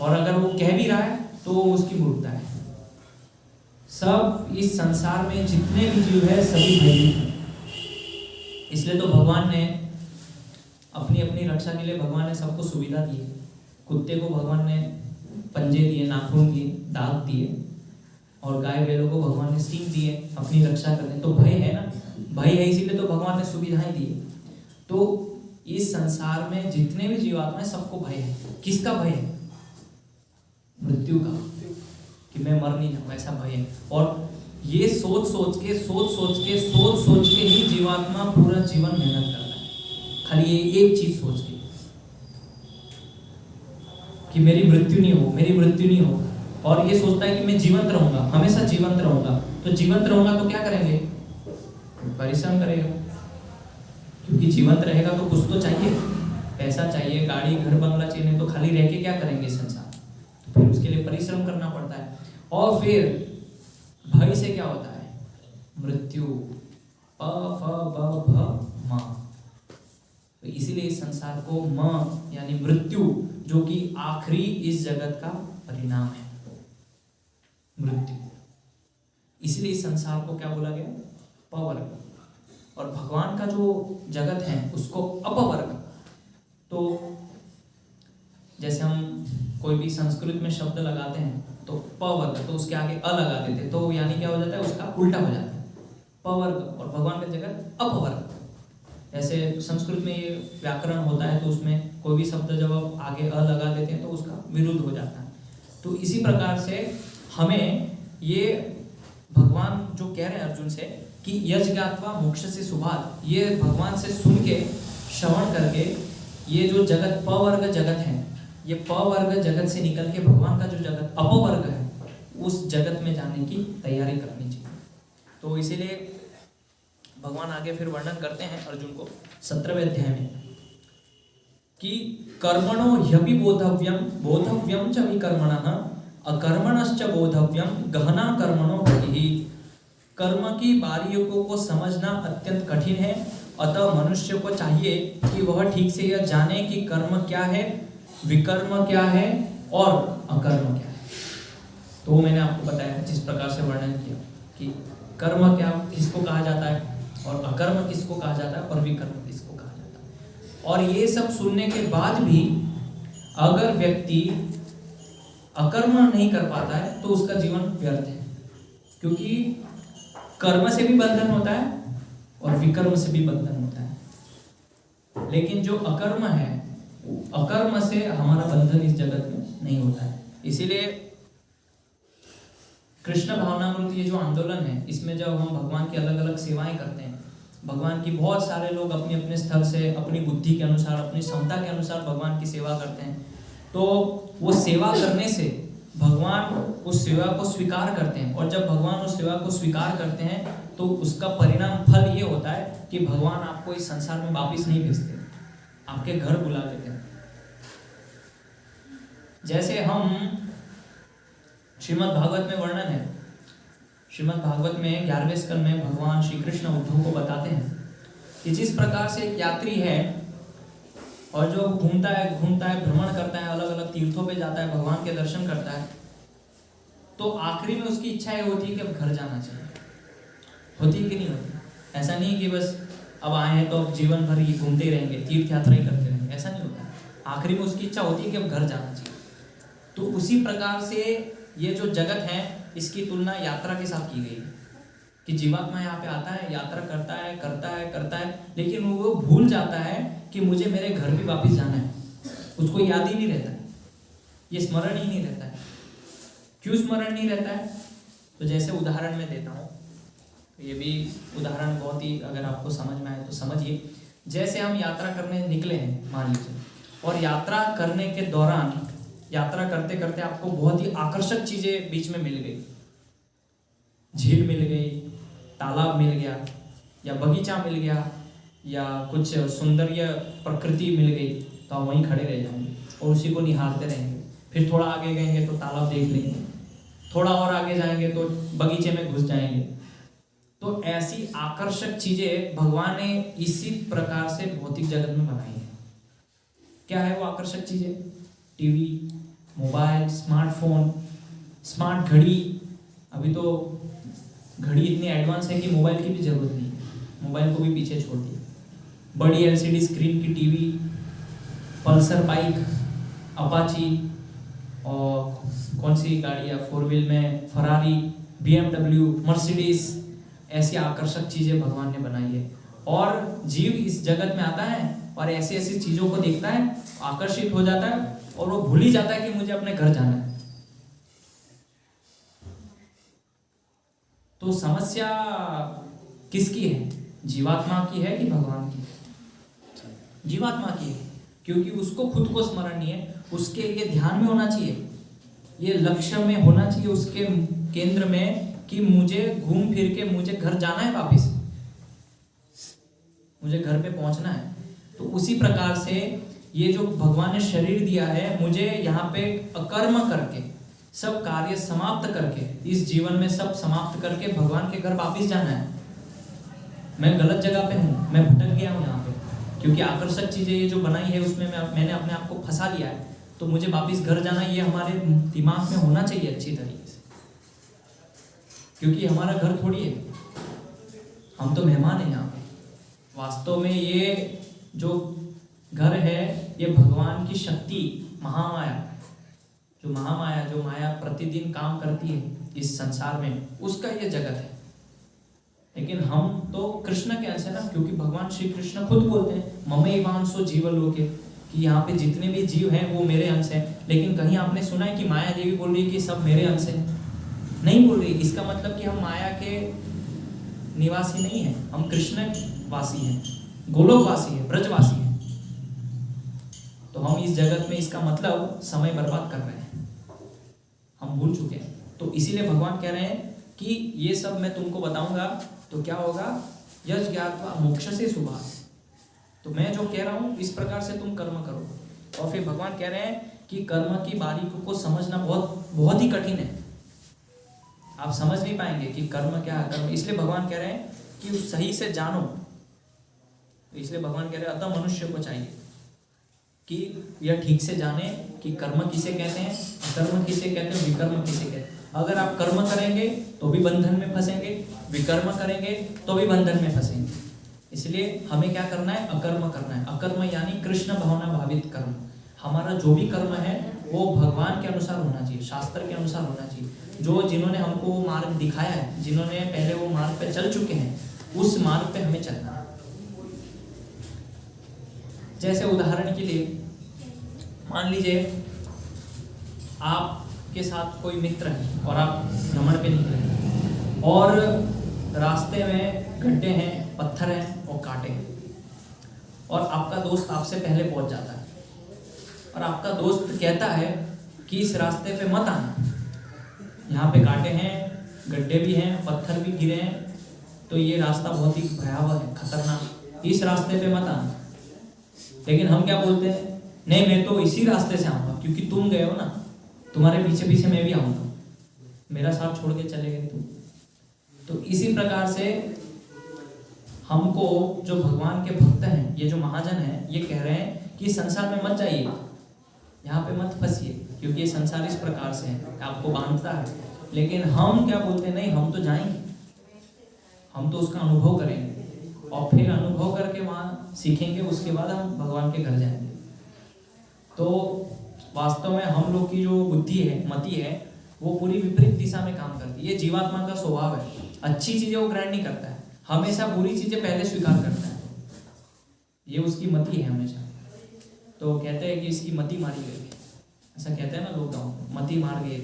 Speaker 1: और अगर वो कह भी रहा है तो उसकी मूर्खता है। सब इस संसार में जितने भी जीव है सभी भयभीत हैं। इसलिए तो भगवान ने अपनी अपनी रक्षा के लिए भगवान ने सबको सुविधा दी है। कुत्ते को भगवान ने पंजे दिए, नाखून दिए, दांत दिए, और गाय बैलों को भगवान ने सींग दिए अपनी रक्षा करने। तो भय है ना, भय है, इसीलिए तो भगवान ने सुविधाएं दी। तो इस संसार में जितने भी जीवात्मा है सबको भय है। किसका भय है? मृत्यु का, कि मैं मर नहीं जाऊँ, ऐसा भय है। और ये सोच सोच के ही जीवात्मा पूरा जीवन मेहनत करता है, खाली ये एक चीज सोच के कि मेरी मृत्यु नहीं हो, और ये सोचता है कि मैं जीवंत रहूंगा, हमेशा जीवंत रहूंगा। तो जीवंत रहूंगा तो क्या करेंगे? परिश्रम करेगा, क्योंकि जीवंत रहेगा तो कुछ तो चाहिए, पैसा चाहिए, गाड़ी, घर, बंगला चाहिए। तो खाली रह के क्या करेंगे संसार? तो फिर उसके लिए परिश्रम करना पड़ता है। और फिर भय से क्या होता है? मृत्यु। प फ ब भ म। तो इसीलिए इस संसार को म यानी मृत्यु, जो कि आखिरी इस जगत का परिणाम है, मृत्यु। इसलिए इस संसार को क्या बोला गया? पवर्ग। और भगवान का जो जगत है उसको अपवर्ग। तो जैसे हम कोई भी संस्कृत में शब्द लगाते हैं तो पवर्ग, तो उसके आगे अ लगा देते, तो यानी क्या हो जाता है? उसका उल्टा हो जाता है, पवर्ग। और भगवान का जगत अपवर्ग। जैसे संस्कृत में ये व्याकरण होता है, तो उसमें कोई भी शब्द जब आप आगे अ लगा देते हैं तो उसका विरुद्ध हो जाता है। तो इसी प्रकार से हमें ये भगवान जो कह रहे हैं अर्जुन से कि यज्ञात्वा मोक्ष से सुभात, ये भगवान से सुन के, श्रवण करके, ये जो जगत पवर्ग जगत है, ये पवर्ग जगत से निकल के भगवान का जो जगत अपवर्ग है, उस जगत में जाने की तैयारी करनी चाहिए। तो इसीलिए भगवान आगे फिर वर्णन करते हैं अर्जुन को 17वें अध्याय में कि कर्मणो ह्यपि बोधव्यम च विकर्मणः अकर्मणश्च बोधव्यम गहना कर्मणो गतिः। कर्म की बारीकियों को समझना अत्यंत कठिन है, अतः मनुष्य को चाहिए कि वह ठीक से यह जाने कि कर्म क्या है, विकर्म क्या है और अकर्म क्या है। तो मैंने आपको बताया जिस प्रकार से वर्णन किया कि कर्म क्या, किसको कहा जाता है, और अकर्म किसको कहा जाता है, और विकर्म किसको कहा जाता है। और ये सब सुनने के बाद भी अगर व्यक्ति अकर्म नहीं कर पाता है तो उसका जीवन व्यर्थ है, क्योंकि कर्म से भी बंधन होता है और विकर्म से भी बंधन होता है। लेकिन जो अकर्म है, अकर्म से हमारा बंधन इस जगत में नहीं होता है। इसीलिए कृष्ण भावनामृत ये जो आंदोलन है, इसमें जब हम भगवान की अलग अलग सेवाएं करते हैं, भगवान की बहुत सारे लोग अपने अपने स्थल से, अपनी बुद्धि के अनुसार, अपनी क्षमता के अनुसार भगवान की सेवा करते हैं, तो वो सेवा करने से भगवान उस सेवा को स्वीकार करते हैं, और जब भगवान उस सेवा को स्वीकार करते हैं तो उसका परिणाम फल ये होता है कि भगवान आपको इस संसार में वापस नहीं भेजते, आपके घर बुला लेते हैं। जैसे हम श्रीमद् भागवत में वर्णन है, श्रीमद् भागवत में 11वें स्कंद में भगवान श्री कृष्ण उद्धव को बताते हैं कि जिस प्रकार से एक यात्री है और जो घूमता है भ्रमण करता है, अलग अलग तीर्थों पे जाता है, भगवान के दर्शन करता है, तो आखिरी में उसकी इच्छा ये होती है कि अब घर जाना चाहिए। होती है कि नहीं होती? ऐसा नहीं कि बस अब आए हैं तो अब जीवन भर ही घूमते ही रहेंगे, तीर्थ यात्रा ही करते रहेंगे, ऐसा नहीं होता। आखिरी में उसकी इच्छा होती है कि अब घर जाना चाहिए। तो उसी प्रकार से ये जो जगत है इसकी तुलना यात्रा के साथ की गई है कि जीवात्मा यहाँ पे आता है, यात्रा करता है, लेकिन वो भूल जाता है कि मुझे मेरे घर भी वापस जाना है। उसको याद ही नहीं रहता है, ये स्मरण ही नहीं रहता है। क्यों स्मरण नहीं रहता है? तो जैसे उदाहरण मैं देता हूँ, ये भी उदाहरण बहुत ही अगर आपको समझ में आए तो समझिए। जैसे हम यात्रा करने निकले हैं मान लीजिए, और यात्रा करने के दौरान यात्रा करते करते आपको बहुत ही आकर्षक चीज़ें बीच में मिल गई, झील मिल गई, तालाब मिल गया, या बगीचा मिल गया, या कुछ सुंदर प्रकृति मिल गई, तो आप वहीं खड़े रह जाएंगे और उसी को निहारते रहेंगे। फिर थोड़ा आगे गएंगे तो तालाब देख लेंगे, थोड़ा और आगे जाएंगे तो बगीचे में घुस जाएंगे। तो ऐसी आकर्षक चीज़ें भगवान ने इसी प्रकार से भौतिक जगत में बनाई है। क्या है वो आकर्षक चीज़ें? टीवी, मोबाइल, स्मार्टफोन, स्मार्ट घड़ी। अभी तो घड़ी इतनी एडवांस है कि मोबाइल की भी ज़रूरत नहीं है, मोबाइल को भी पीछे छोड़ दिया। बड़ी LCD स्क्रीन की टीवी, पल्सर बाइक, अपाची, और कौन सी गाड़ियाँ 4 व्हील में फरारी, BMW, मर्सिडीज, ऐसी आकर्षक चीज़ें भगवान ने बनाई है। और जीव इस जगत में आता है और ऐसी ऐसी चीज़ों को देखता है, आकर्षित हो जाता है और वो भूल ही जाता है कि मुझे अपने घर जाना है। तो समस्या किसकी है? जीवात्मा की है कि भगवान की? जीवात्मा की है, क्योंकि उसको खुद को स्मरण नहीं है, उसके लिए ध्यान में होना चाहिए, ये लक्ष्य में होना चाहिए उसके केंद्र में कि मुझे घूम फिर के मुझे घर जाना है, वापस मुझे घर पे पहुंचना है। तो उसी प्रकार से ये जो भगवान ने शरीर दिया है, मुझे यहाँ पे अकर्म करके सब कार्य समाप्त करके, इस जीवन में सब समाप्त करके भगवान के घर वापस जाना है। मैं गलत जगह पे हूँ, मैं भटक गया हूँ यहाँ पे, क्योंकि आकर्षक चीज़ें ये जो बनाई है उसमें मैंने अपने आप को फंसा लिया है। तो मुझे वापस घर जाना, ये हमारे दिमाग में होना चाहिए अच्छी तरीके से, क्योंकि हमारा घर थोड़ी है, हम तो मेहमान हैं यहाँ पे। वास्तव में ये जो घर है ये भगवान की शक्ति, महामाया, जो माया प्रतिदिन काम करती है इस संसार में, उसका ये जगत है। लेकिन हम तो कृष्ण के अंश है ना, क्योंकि भगवान श्री कृष्ण खुद बोलते हैं ममैवांसो जीवलोके, कि यहाँ पे जितने भी जीव हैं वो मेरे अंश हैं। लेकिन कहीं आपने सुना है कि माया देवी बोल रही है कि सब मेरे अंश हैं? नहीं बोल रही। इसका मतलब कि हम माया के निवासी नहीं हैं, हम कृष्ण वासी हैं, गोलोकवासी हैं, ब्रजवासी हैं। तो हम इस जगत में इसका मतलब समय बर्बाद कर रहे हैं, हम भूल चुके हैं। तो इसीलिए भगवान कह रहे हैं कि ये सब मैं तुमको बताऊंगा तो क्या होगा, यज्ञ ज्ञात्वा मोक्ष से शुभात्। तो मैं जो कह रहा हूँ इस प्रकार से तुम कर्म करो। और फिर भगवान कह रहे हैं कि कर्म की बारीकी को समझना बहुत ही कठिन है, आप समझ नहीं पाएंगे कि कर्म क्या है कर्म। इसलिए भगवान कह रहे हैं कि सही से जानो। इसलिए भगवान कह रहे हैं अतः मनुष्य को चाहिए कि यह ठीक से जाने कि कर्म किसे कहते हैं, अकर्म किसे कहते हैं, विकर्म किसे कहते हैं। अगर आप कर्म करेंगे तो भी बंधन में फंसेंगे, विकर्म करेंगे तो भी बंधन में फंसेंगे। इसलिए हमें क्या करना है, अकर्म करना है। अकर्म यानी कृष्ण भावना भावित कर्म। हमारा जो भी कर्म है वो भगवान के अनुसार होना चाहिए, शास्त्र के अनुसार होना चाहिए। जिन्होंने हमको वो मार्ग दिखाया है, जिन्होंने पहले वो मार्ग पे चल चुके हैं, उस मार्ग पे हमें चलना है। जैसे उदाहरण के लिए मान लीजिए आपके साथ कोई मित्र है और आप भ्रमण पे निकले और रास्ते में गड्ढे हैं, पत्थर हैं और कांटे हैं, और आपका दोस्त आपसे पहले पहुंच जाता है और आपका दोस्त कहता है कि इस रास्ते पे मत आना, यहाँ पे कांटे हैं, गड्ढे भी हैं, पत्थर भी गिरे हैं, तो ये रास्ता बहुत ही भयावह है, खतरनाक, इस रास्ते पे मत आना। लेकिन हम क्या बोलते हैं, नहीं मैं तो इसी रास्ते से आऊँगा, क्योंकि तुम गए हो ना, तुम्हारे पीछे पीछे मैं भी आऊँगा, मेरा साथ छोड़ के चले गए तुम। तो इसी प्रकार से हमको जो भगवान के भक्त हैं, ये जो महाजन हैं, ये कह रहे हैं कि संसार में मत जाइए, यहाँ पे मत फंसिए, क्योंकि ये संसार इस प्रकार से है, आपको बांधता है। लेकिन हम क्या बोलते हैं, नहीं हम तो जाएंगे, हम तो उसका अनुभव करेंगे और फिर अनुभव करके वहाँ सीखेंगे, उसके बाद हम भगवान के घर जाएंगे। तो वास्तव में हम लोग की जो बुद्धि है, मति है, वो पूरी विपरीत दिशा में काम करती है। ये जीवात्मा का स्वभाव है, अच्छी चीजें वो ग्रहण नहीं करता है, हमेशा बुरी चीजें पहले स्वीकार करता है, ये उसकी मति है हमेशा। तो कहते हैं कि इसकी मति मारी गई, ऐसा कहते हैं ना लोग गाँव में, मति मार गई।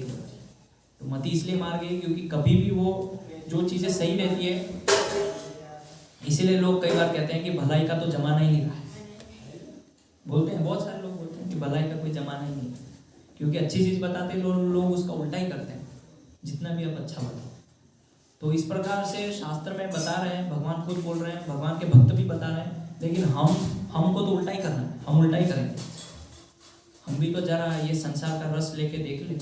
Speaker 1: तो मति इसलिए मार गई क्योंकि कभी भी वो जो चीजें सही रहती है, इसीलिए लोग कई बार कहते हैं कि भलाई का तो जमाना ही नहीं रहा, बोलते हैं, बहुत सारे लोग बोलते हैं कि भलाई का कोई जमाना ही नहीं, क्योंकि अच्छी चीज बताते हैं लोग उसका उल्टा ही करते हैं, जितना भी आप अच्छा बताओ। तो इस प्रकार से शास्त्र में बता रहे हैं, भगवान खुद बोल रहे हैं, भगवान के भक्त भी बता रहे हैं, लेकिन हमको तो उल्टा ही करना है, हम उल्टा ही करेंगे। हम भी तो जरा ये संसार का रस लेके देख ले,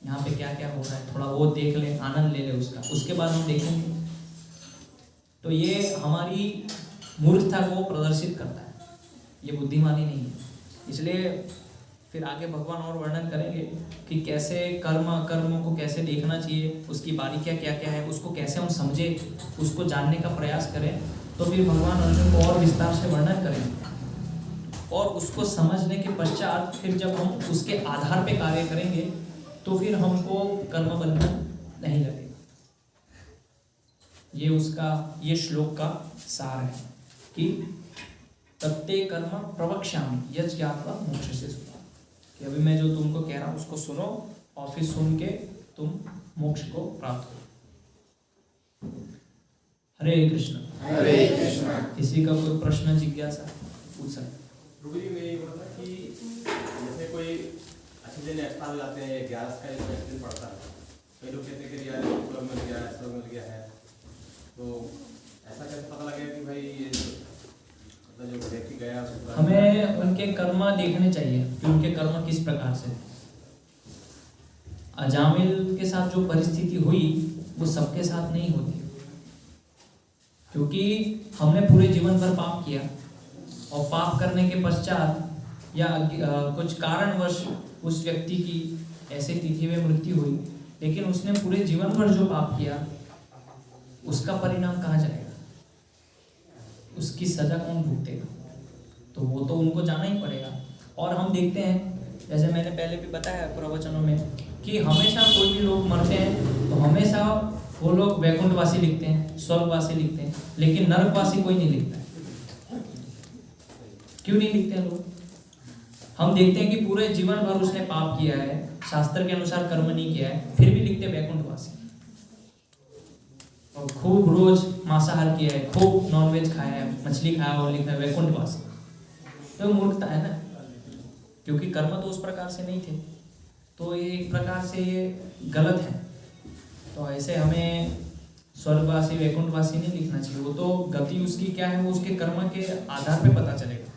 Speaker 1: यहाँ पे क्या क्या हो रहा है, थोड़ा वो देख ले, आनंद ले ले उसका, उसके बाद हम देखेंगे। तो ये हमारी मूर्खता को प्रदर्शित करता है, ये बुद्धिमानी नहीं है। इसलिए फिर आगे भगवान और वर्णन करेंगे कि कैसे कर्मों को कैसे देखना चाहिए, उसकी बारीकियाँ क्या क्या है, उसको कैसे हम समझे, उसको जानने का प्रयास करें। तो फिर भगवान अर्जुन को और विस्तार से वर्णन करेंगे, और उसको समझने के पश्चात फिर जब हम उसके आधार पे कार्य करेंगे तो फिर हमको कर्म बंधन नहीं लगेगा। ये श्लोक का सार है कि प्रत्येक कर्म प्रवक्ष्यामि यज् ज्ञात्वा मोक्षसे सुखम्, कि अभी मैं जो तुमको कह रहा हूँ उसको सुनो और फिर सुन के तुम मोक्ष को प्राप्त करो। हरे कृष्ण।
Speaker 3: हरे कृष्ण।
Speaker 1: किसी का कोई प्रश्न जिज्ञासा पूछ सकते?
Speaker 5: प्रभु जी, मैं ये बोल रहा कि जैसे कोई अच्छे दिन स्थान लाते हैं, 11 का एक दिन पड़ता है, कई लोग कहते हैं कि यार स्वर्ग मिल गया है, स्वर्ग मिल गया है, तो ऐसा कैसे पता लगेगा कि भाई ये मतलब जो व्यक्ति गया उसको?
Speaker 1: हमें उनके कर्म देखने चाहिए कि उनके कर्म किस प्रकार से। अजामिल के साथ जो परिस्थिति हुई वो सबके साथ नहीं होती, क्योंकि हमने पूरे जीवन भर पाप किया और पाप करने के पश्चात या कुछ कारणवश उस व्यक्ति की ऐसे तिथि में मृत्यु हुई, लेकिन उसने पूरे जीवन भर जो पाप किया उसका परिणाम कहाँ जाएगा, उसकी सजा कौन भुगतेगा? तो वो तो उनको जाना ही पड़ेगा। और हम देखते हैं, जैसे मैंने पहले भी बताया प्रवचनों में, कि हमेशा कोई भी लोग मरते हैं तो हमेशा वो लोग वैकुंठवासी लिखते हैं, स्वर्गवासी लिखते हैं, लेकिन नरकवासी कोई नहीं लिखता है। क्यों नहीं लिखते हैं लोग? हम देखते हैं कि पूरे जीवन भर उसने पाप किया है, शास्त्र के अनुसार कर्म नहीं किया है, फिर भी लिखते वैकुंठवासी, और खूब रोज मांसाहार किया है, खूब नॉनवेज खाया है, मछली खाया और लिखा है वैकुंठवासी। तो मूर्खता है ना, क्योंकि कर्म तो उस प्रकार से नहीं थे, तो ये एक प्रकार से ये गलत है। तो ऐसे हमें स्वर्गवासी वैकुंठवासी नहीं लिखना चाहिए, वो तो गति उसकी क्या है वो उसके कर्म के आधार पे पता चलेगा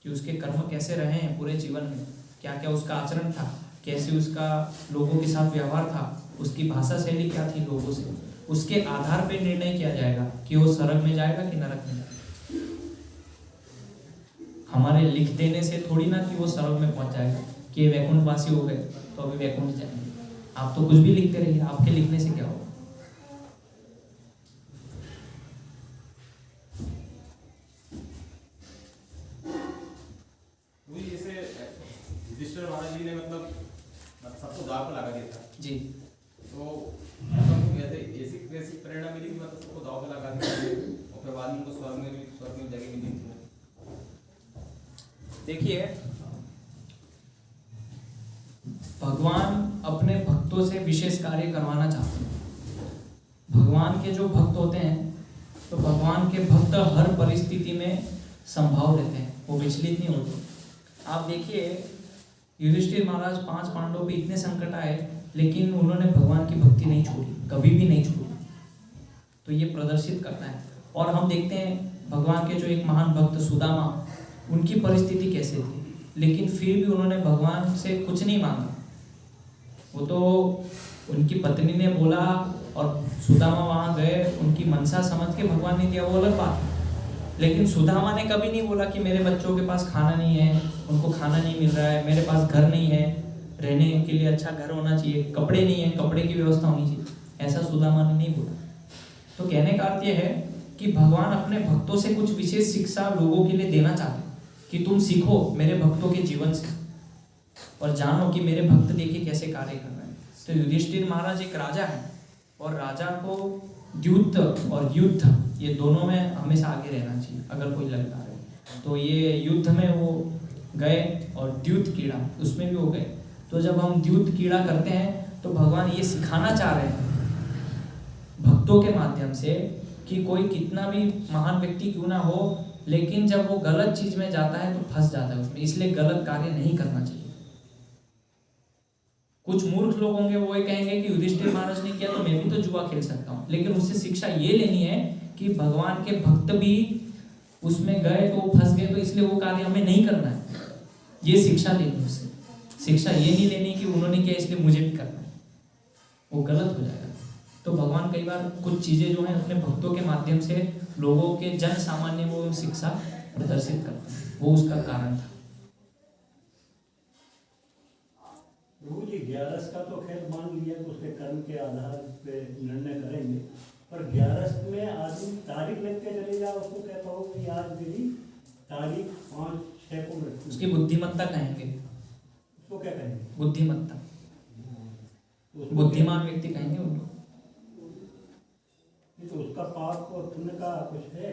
Speaker 1: कि उसके कर्म कैसे रहे हैं पूरे जीवन में, क्या क्या उसका आचरण था, कैसे उसका लोगों के साथ व्यवहार था, उसकी भाषा शैली क्या थी लोगों से, उसके आधार पे निर्णय किया जाएगा कि वो स्वर्ग में जाएगा कि नरक में जाएगा। हमारे लिख देने से थोड़ी ना कि वो स्वर्ग में पहुंच जाएगा, कि ये वैकुंठवासी हो गए तो अभी वैकुंठ जाएंगे। आप तो कुछ भी लिखते रहिए, आपके लिखने से क्या होगा?
Speaker 5: जैसे युधिष्ठिर महाराज जी ने मतलब सबको दाव पर लगा दिया था
Speaker 1: जी,
Speaker 5: तो मतलब ऐसी प्रेरणा मिली कि मतलब सबको दाव पर लगा दिया और फिर बाद में उनको स्वर्ग में जगह मिली।
Speaker 1: देखिए, भगवान अपने भक्तों से विशेष कार्य करवाना चाहते हैं। भगवान के जो भक्त होते हैं, तो भगवान के भक्त हर परिस्थिति में संभाव रहते हैं, वो विचलित नहीं होते। आप देखिए युधिष्ठिर महाराज 5 पांडवों पे इतने संकट आए, लेकिन उन्होंने भगवान की भक्ति नहीं छोड़ी, कभी भी नहीं छोड़ी। तो ये प्रदर्शित करता है। और हम देखते हैं भगवान के जो एक महान भक्त सुदामा, उनकी परिस्थिति कैसे थी, लेकिन फिर भी उन्होंने भगवान से कुछ नहीं मांगा। वो तो उनकी पत्नी ने बोला और सुदामा वहाँ गए, उनकी मनसा समझ के भगवान ने दिया, वो अलग बात है। लेकिन सुदामा ने कभी नहीं बोला कि मेरे बच्चों के पास खाना नहीं है, उनको खाना नहीं मिल रहा है, मेरे पास घर नहीं है, रहने के लिए अच्छा घर होना चाहिए, कपड़े नहीं है, कपड़े की व्यवस्था होनी चाहिए, ऐसा सुदामा ने नहीं बोला। तो कहने का अर्थ यह है कि भगवान अपने भक्तों से कुछ विशेष शिक्षा लोगों के लिए देना चाहते हैं कि तुम सीखो मेरे भक्तों के जीवन से और जानो कि मेरे भक्त देखिए कैसे कार्य कर रहे हैं। तो युधिष्ठिर महाराज एक राजा है और राजा को द्यूत और युद्ध ये दोनों में हमेशा आगे रहना चाहिए। अगर कोई लड़का है तो ये युद्ध में वो गए और द्यूत कीड़ा उसमें भी हो गए। तो जब हम द्यूत कीड़ा करते हैं तो भगवान ये सिखाना चाह रहे हैं भक्तों के माध्यम से कि कोई कितना भी महान व्यक्ति क्यों ना हो, लेकिन जब वो गलत चीज में जाता है तो फंस जाता है उसमें, इसलिए गलत कार्य नहीं करना चाहिए। कुछ मूर्ख लोग होंगे वो ये कहेंगे कि युधिष्ठिर महाराज ने किया तो मैं भी तो जुआ खेल सकता हूँ, लेकिन उससे शिक्षा ये लेनी है कि भगवान के भक्त भी उसमें गए तो फंस गए, तो इसलिए वो कार्य हमें नहीं करना है। ये शिक्षा लेनी उससे, शिक्षा ये नहीं लेनी कि उन्होंने किया इसलिए मुझे भी करना है, वो गलत हो जाएगा। तो भगवान कई बार कुछ चीजें जो है अपने भक्तों के माध्यम से लोगों के जन सामान्य वो शिक्षा प्रदर्शित करते हैं, वो उसका कारण था।
Speaker 6: प्रभु जी 11 का तो खैर मान लिया कि उसके कर्म के आधार पे निर्णय करेंगे, पर 11 में आदमी तारीख लिख के चले जाओ, उसको कहता हो कि आज मेरी तारीख 5-6 को मृत्यु,
Speaker 1: उसकी बुद्धिमत्ता कहेंगे,
Speaker 6: उसको क्या कहेंगे?
Speaker 1: बुद्धिमत्ता, बुद्धिमान व्यक्ति कहेंगे उनको।
Speaker 6: तो उसका पाप और पुण्य का कुछ है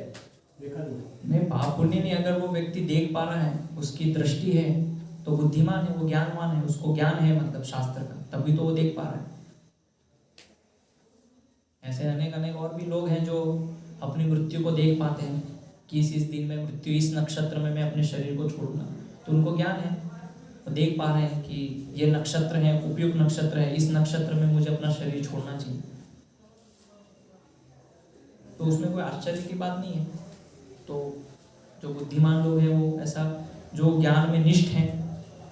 Speaker 6: देखा
Speaker 1: नहीं, पाप पुण्य नहीं, अगर वो व्यक्ति देख पा रहा है, उसकी दृष्टि है तो बुद्धिमान है, वो ज्ञानवान है, उसको ज्ञान है मतलब शास्त्र का, तभी तो वो देख पा रहा है। ऐसे अनेक अनेक और भी लोग हैं जो अपनी मृत्यु को देख पाते हैं कि इस दिन में मृत्यु, इस नक्षत्र में मैं अपने शरीर को छोड़ूंगा, तो उनको ज्ञान है, वो देख पा रहे हैं कि ये नक्षत्र है, उपयुक्त नक्षत्र है, इस नक्षत्र में मुझे अपना शरीर छोड़ना चाहिए। तो उसमें कोई आश्चर्य की बात नहीं है। तो जो बुद्धिमान लोग हैं वो ऐसा, जो ज्ञान में निष्ठ हैं,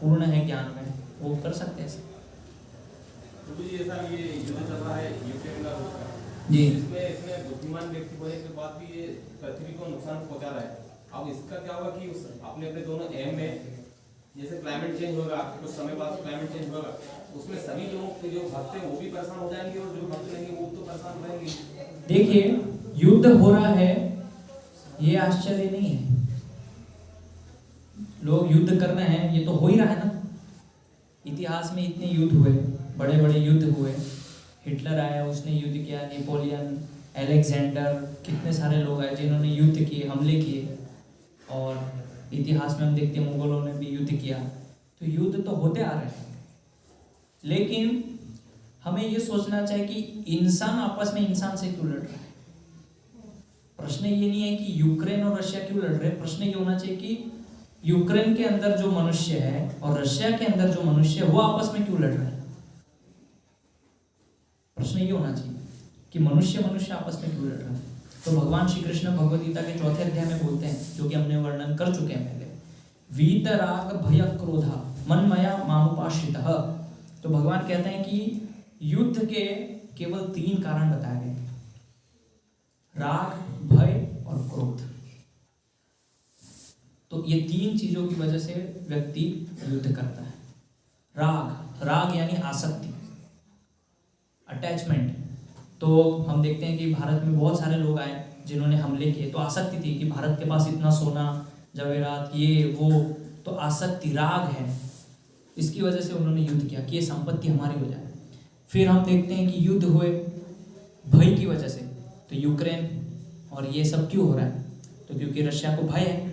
Speaker 1: पूर्ण है ज्ञान में, वो कर सकते हैं ऐसा।
Speaker 5: प्रभु जी ऐसा ये युद्ध चल रहा है यूक्रेन का रूस का
Speaker 1: जी,
Speaker 5: इसमें बुद्धिमान व्यक्ति होने के बाद भी ये पृथ्वी को नुकसान पहुंचा रहा है। अब इसका क्या होगा कि अपने अपने दोनों एम में, जैसे क्लाइमेट चेंज होगा, कुछ समय बाद क्लाइमेट चेंज होगा, उसमें सभी लोगों के जो भक्त हैं वो भी परेशान हो जाएंगे और जो भक्त रहेंगे वो तो परेशान रहेंगे।
Speaker 1: देखिए युद्ध हो रहा है ये आश्चर्य नहीं है, लोग युद्ध कर रहे हैं, ये तो हो ही रहा है ना। इतिहास में इतने युद्ध हुए, बड़े बड़े युद्ध हुए, हिटलर आया उसने युद्ध किया, नेपोलियन, अलेक्जेंडर, कितने सारे लोग आए जिन्होंने युद्ध किए, हमले किए, और इतिहास में हम देखते हैं मुगलों ने भी युद्ध किया। तो युद्ध तो होते आ रहे हैं, लेकिन हमें ये सोचना चाहिए कि इंसान आपस में इंसान से क्यों लड़ रहा है। प्रश्न ये नहीं है कि यूक्रेन और रशिया क्यों लड़ रहे हैं, प्रश्न ये होना चाहिए कि यूक्रेन के अंदर जो मनुष्य है और रशिया के अंदर जो मनुष्य है वो आपस में क्यों लड़ रहे हैं। प्रश्न ये होना चाहिए कि मनुष्य मनुष्य आपस में क्यों लड़ रहे हैं। तो भगवान श्री कृष्ण भगवद गीता के 4थे अध्याय में बोलते हैं, जो कि हमने वर्णन कर चुके हैं पहले, वीतराग भय क्रोधा मनमया मामुपाश्रितः। तो भगवान कहते हैं कि युद्ध के केवल 3 कारण बताए गए, राग, भय और क्रोध। तो ये 3 चीजों की वजह से व्यक्ति युद्ध करता है। राग, राग यानी आसक्ति, अटैचमेंट। तो हम देखते हैं कि भारत में बहुत सारे लोग आए जिन्होंने हमले किए, तो आसक्ति थी कि भारत के पास इतना सोना जवेरात ये वो, तो आसक्ति, राग है, इसकी वजह से उन्होंने युद्ध किया कि ये संपत्ति हमारी हो जाए। फिर हम देखते हैं कि युद्ध हुए भय की वजह से, तो यूक्रेन और ये सब क्यों हो रहा है, तो क्योंकि रशिया को भय है।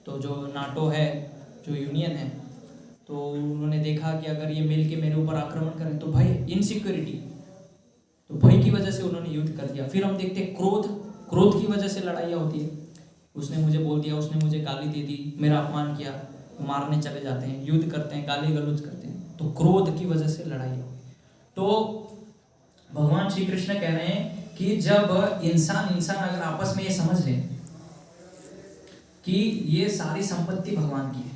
Speaker 1: तो जो नाटो है, जो यूनियन है, तो उन्होंने देखा कि अगर ये मिल के मेरे ऊपर आक्रमण करें तो भय, इनसिक्योरिटी, तो भय की वजह से उन्होंने युद्ध कर दिया। फिर हम देखते हैं क्रोध, क्रोध की वजह से लड़ाइयाँ होती है। उसने मुझे बोल दिया, उसने मुझे गाली दे दी, मेरा अपमान किया, मारने चले जाते हैं, युद्ध करते हैं, गाली गलौज करते हैं, तो क्रोध की वजह से लड़ाई होगी। तो भगवान श्री कृष्ण कह रहे हैं कि जब इंसान अगर आपस में ये समझ ले कि ये सारी संपत्ति भगवान की है,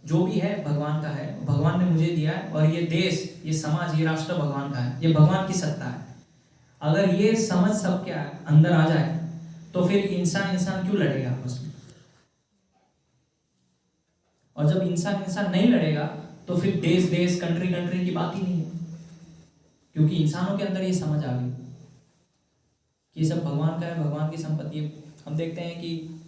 Speaker 1: जो भी है भगवान का है, भगवान ने मुझे दिया है, और ये देश, ये समाज, ये राष्ट्र भगवान का है, ये भगवान की सत्ता है, अगर ये समझ सबके अंदर आ जाए तो फिर इंसान क्यों लड़ेगा आपस में? और जब इंसान नहीं लड़ेगा तो फिर देश कंट्री की बात ही नहीं है, क्योंकि इंसानों के अंदर ये समझ आ गई कि ये सब भगवान का है, भगवान की संपत्ति है। हम देखते हैं कि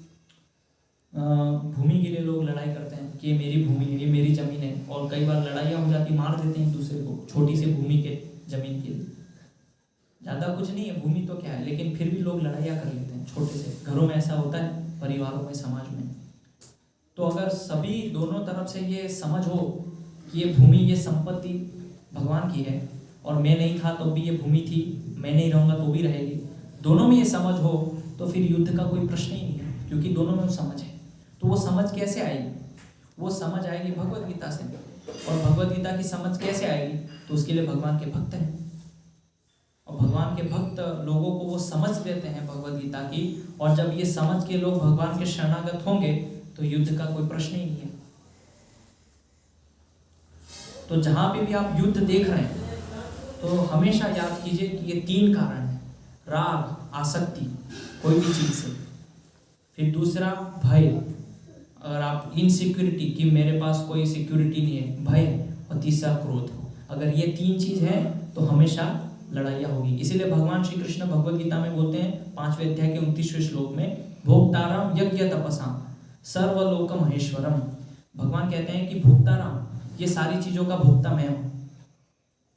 Speaker 1: भूमि के लिए लोग लड़ाई करते हैं कि ये मेरी भूमि है, ये मेरी जमीन है, और कई बार लड़ाइयाँ हो जाती, मार देते हैं एक दूसरे को छोटी सी भूमि के जमीन के लिए। ज़्यादा कुछ नहीं है, भूमि तो क्या है, लेकिन फिर भी लोग लड़ाइयाँ कर लेते हैं छोटे से। घरों में ऐसा होता है, परिवारों में, समाज में। तो अगर सभी दोनों तरफ से ये समझ हो कि ये भूमि, ये संपत्ति भगवान की है, और मैं नहीं था तो भी ये भूमि थी, मैं नहीं रहूँगा तो भी रहेगी, दोनों में ये समझ हो, तो फिर युद्ध का कोई प्रश्न ही नहीं है, क्योंकि दोनों में वो समझ है। तो वो समझ कैसे आएगी? वो समझ आएगी भगवद गीता से, और भगवद गीता की समझ कैसे आएगी? तो उसके लिए भगवान के भक्त हैं, और भगवान के भक्त लोगों को वो समझ देते हैं भगवद गीता की, और जब ये समझ के लोग भगवान के शरणागत होंगे तो युद्ध का कोई प्रश्न ही नहीं है। तो जहां पे भी आप युद्ध देख रहे हैं तो हमेशा याद कीजिए कि ये 3 कारण हैं: राग, आसक्ति कोई भी चीज से, फिर दूसरा भय, अगर आप इनसिक्योरिटी कि मेरे पास कोई सिक्योरिटी नहीं है, भय, और तीसरा क्रोध। अगर ये 3 चीज है तो हमेशा लड़ाइयाँ होगी। इसीलिए भगवान श्री कृष्ण भगवद गीता में बोलते हैं 5वें अध्याय के 29वें श्लोक में, भोक्ताराम यज्ञ तपसाम सर्वलोक महेश्वरम। भगवान कहते हैं कि भोक्ताराम, ये सारी चीजों का भोक्ता मैं हूँ,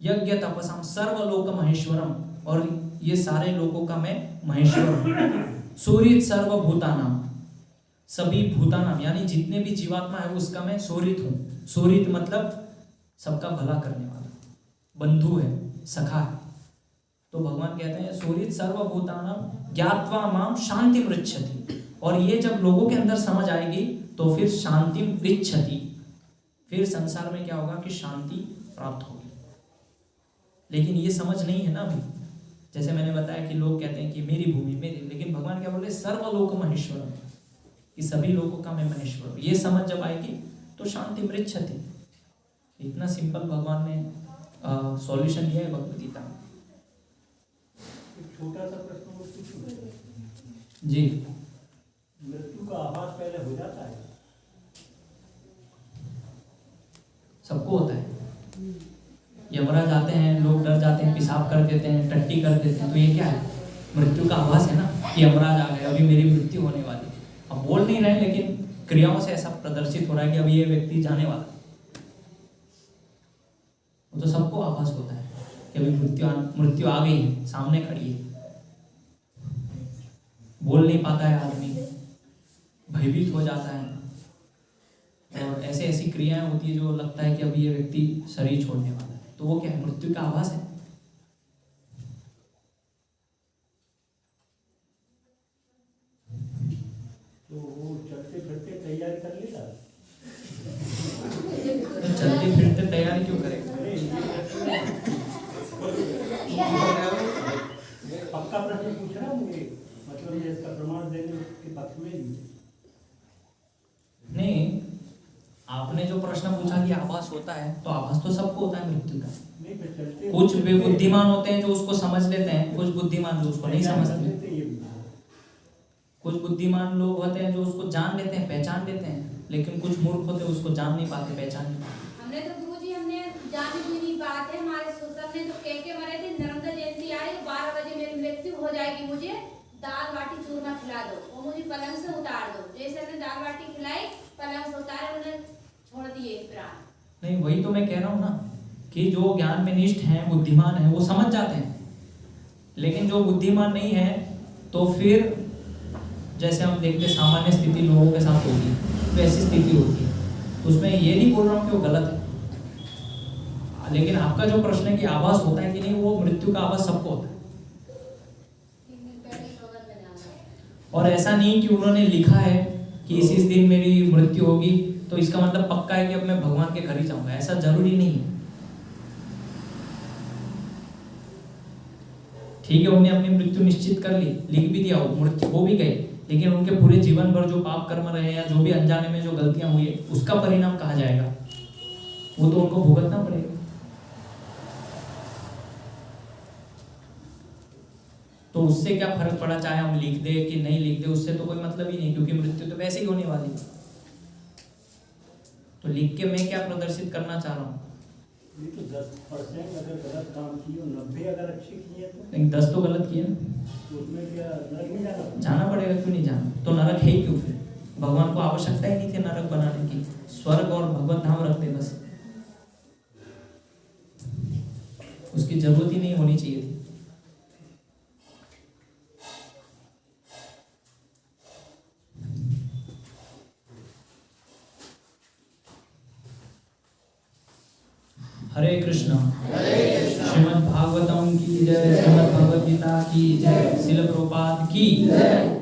Speaker 1: यज्ञ तपसाम सर्वलोक महेश्वरम, और ये सारे लोगों का मैं महेश्वर हूँ। सूरित सर्वभूतानाम, सभी भूतानाम यानी जितने भी जीवात्मा है उसका मैं सूरित हूँ। सूरित मतलब सबका भला करने वाला, बंधु है, सखा है। तो भगवान कहते हैं सूरित सर्वभूतानाम ज्ञात्वा माम शांति पृच्छति, और ये जब लोगों के अंदर समझ आएगी तो फिर शांति पृच्छति, फिर संसार में क्या होगा कि शांति प्राप्त होगी। लेकिन ये समझ नहीं है ना अभी। जैसे मैंने बताया कि लोग कहते हैं कि मेरी भूमि मेरी, लेकिन भगवान क्या बोल रहे, सर्वलोक महेश्वरम, कि सभी लोगों का मैं महेश्वर हूं। ये समझ जब आएगी तो शांति पृच्छति। इतना सिंपल भगवान ने सॉल्यूशन दिया है भगवद गीता में।
Speaker 6: छोटा सा प्रश्न पूछूं
Speaker 1: जी,
Speaker 6: मृत्यु का आभास पहले हो जाता है?
Speaker 1: सबको होता है। यमराज आते हैं, लोग डर जाते हैं, पेशाब कर देते हैं, टट्टी कर देते हैं, तो ये क्या है? मृत्यु का आभास है ना, कि यमराज आ गए, अभी मेरी मृत्यु होने वाली। अब बोल नहीं रहे, लेकिन क्रियाओं से ऐसा प्रदर्शित हो रहा है कि अभी ये व्यक्ति जाने वाला है। तो सबको आभास होता है कि अभी मृत्यु आ गई है, सामने खड़ी है। बोल नहीं पाता है आदमी, भयभीत हो जाता है, और ऐसी क्रियाएं होती है जो लगता है कि अभी ये व्यक्ति शरीर छोड़ने वाला है। तो वो क्या है? मृत्यु का आभास है।
Speaker 6: तो वो चलते फिरते तैयारी कर लेता है?
Speaker 1: चलते फिरते तैयारी क्यों करेगा?
Speaker 6: पक्का प्रश्न पूछ रहा हूँ मुझे, मतलब ये इसका प्रमाण देने के पक्ष में ही
Speaker 1: नहीं। आपने जो प्रश्न पूछा कि आभास होता है, तो आभास तो सबको होता है मृत्यु का।
Speaker 6: नहीं, फिर चलते
Speaker 1: कुछ बुद्धिमान होते हैं जो उसको समझ लेते हैं, कुछ बुद्धिमान जो उसको नहीं समझते। कुछ बुद्धिमान लोग होते हैं जो उसको जान लेते हैं, पहचान लेते हैं, लेकिन कुछ मूर्ख होते हैं उसको जान नहीं पाते, पहचान नहीं पाते।
Speaker 7: हमने तो गुरुजी हमने जानी हुई बात है, हमारे ससुर ने तो कह के मरे थे, नर्मदा जयंती आई, 12 बजे मेरी मृत्यु हो जाएगी, मुझे दाल बाटी चूरमा खिला दो, वो मुझे पलंग से उतार दो। जैसे हमने दाल बाटी खिलाई, पलंग से उतारे, उन्हें छोड़ दिए प्राण।
Speaker 1: नहीं, वही तो मैं कह रहा हूँ ना, कि जो ज्ञान में निष्ठ हैं, बुद्धिमान हैं, वो समझ जाते हैं। लेकिन जो बुद्धिमान नहीं है, तो फिर जैसे हम देखते सामान्य स्थिति लोगों के साथ होगी, वैसी स्थिति होती है। उसमें ये नहीं बोल रहा हूँ कि वो गलत है, लेकिन आपका जो प्रश्न है कि आभास होता है कि नहीं, वो मृत्यु का आभास सबको होता है। और ऐसा नहीं कि उन्होंने लिखा है कि इस दिन मेरी मृत्यु होगी, तो इसका मतलब पक्का है कि अब मैं भगवान के घर ही जाऊंगा, ऐसा जरूरी नहीं है। ठीक है, उन्होंने अपनी मृत्यु निश्चित कर ली, लिख भी दिया, हो भी गए, लेकिन उनके पूरे जीवन भर जो पाप कर्म रहे या जो भी अनजाने में जो गलतियां हुई है उसका परिणाम कहा जाएगा, वो तो उनको भुगतना पड़ेगा। तो उससे क्या फर्क पड़ा चाहे हम लिख दे कि नहीं लिख दे, उससे तो कोई मतलब ही नहीं, क्योंकि मृत्यु तो वैसे ही होने वाली है। तो लिख के मैं क्या प्रदर्शित करना चाह रहा हूँ?
Speaker 6: ये तो 10% अगर गलत काम किए और 90 अगर अच्छे किए तो
Speaker 1: लेकिन 10 तो गलत किए ना,
Speaker 6: उसमें क्या नरक नहीं जाना?
Speaker 1: जाना पड़ेगा, क्यों नहीं जाना? तो नरक है ही क्यों फिर? भगवान को आवश्यकता ही नहीं थी नरक बनाने की, स्वर्ग और भगवत धाम रखते बस, उसकी जरूरत ही नहीं होनी चाहिए थी। हरे कृष्ण। श्रीमद् भागवतम की जय, श्रीमद् भगवद गीता की जय, शिल प्रभुपाद की जय।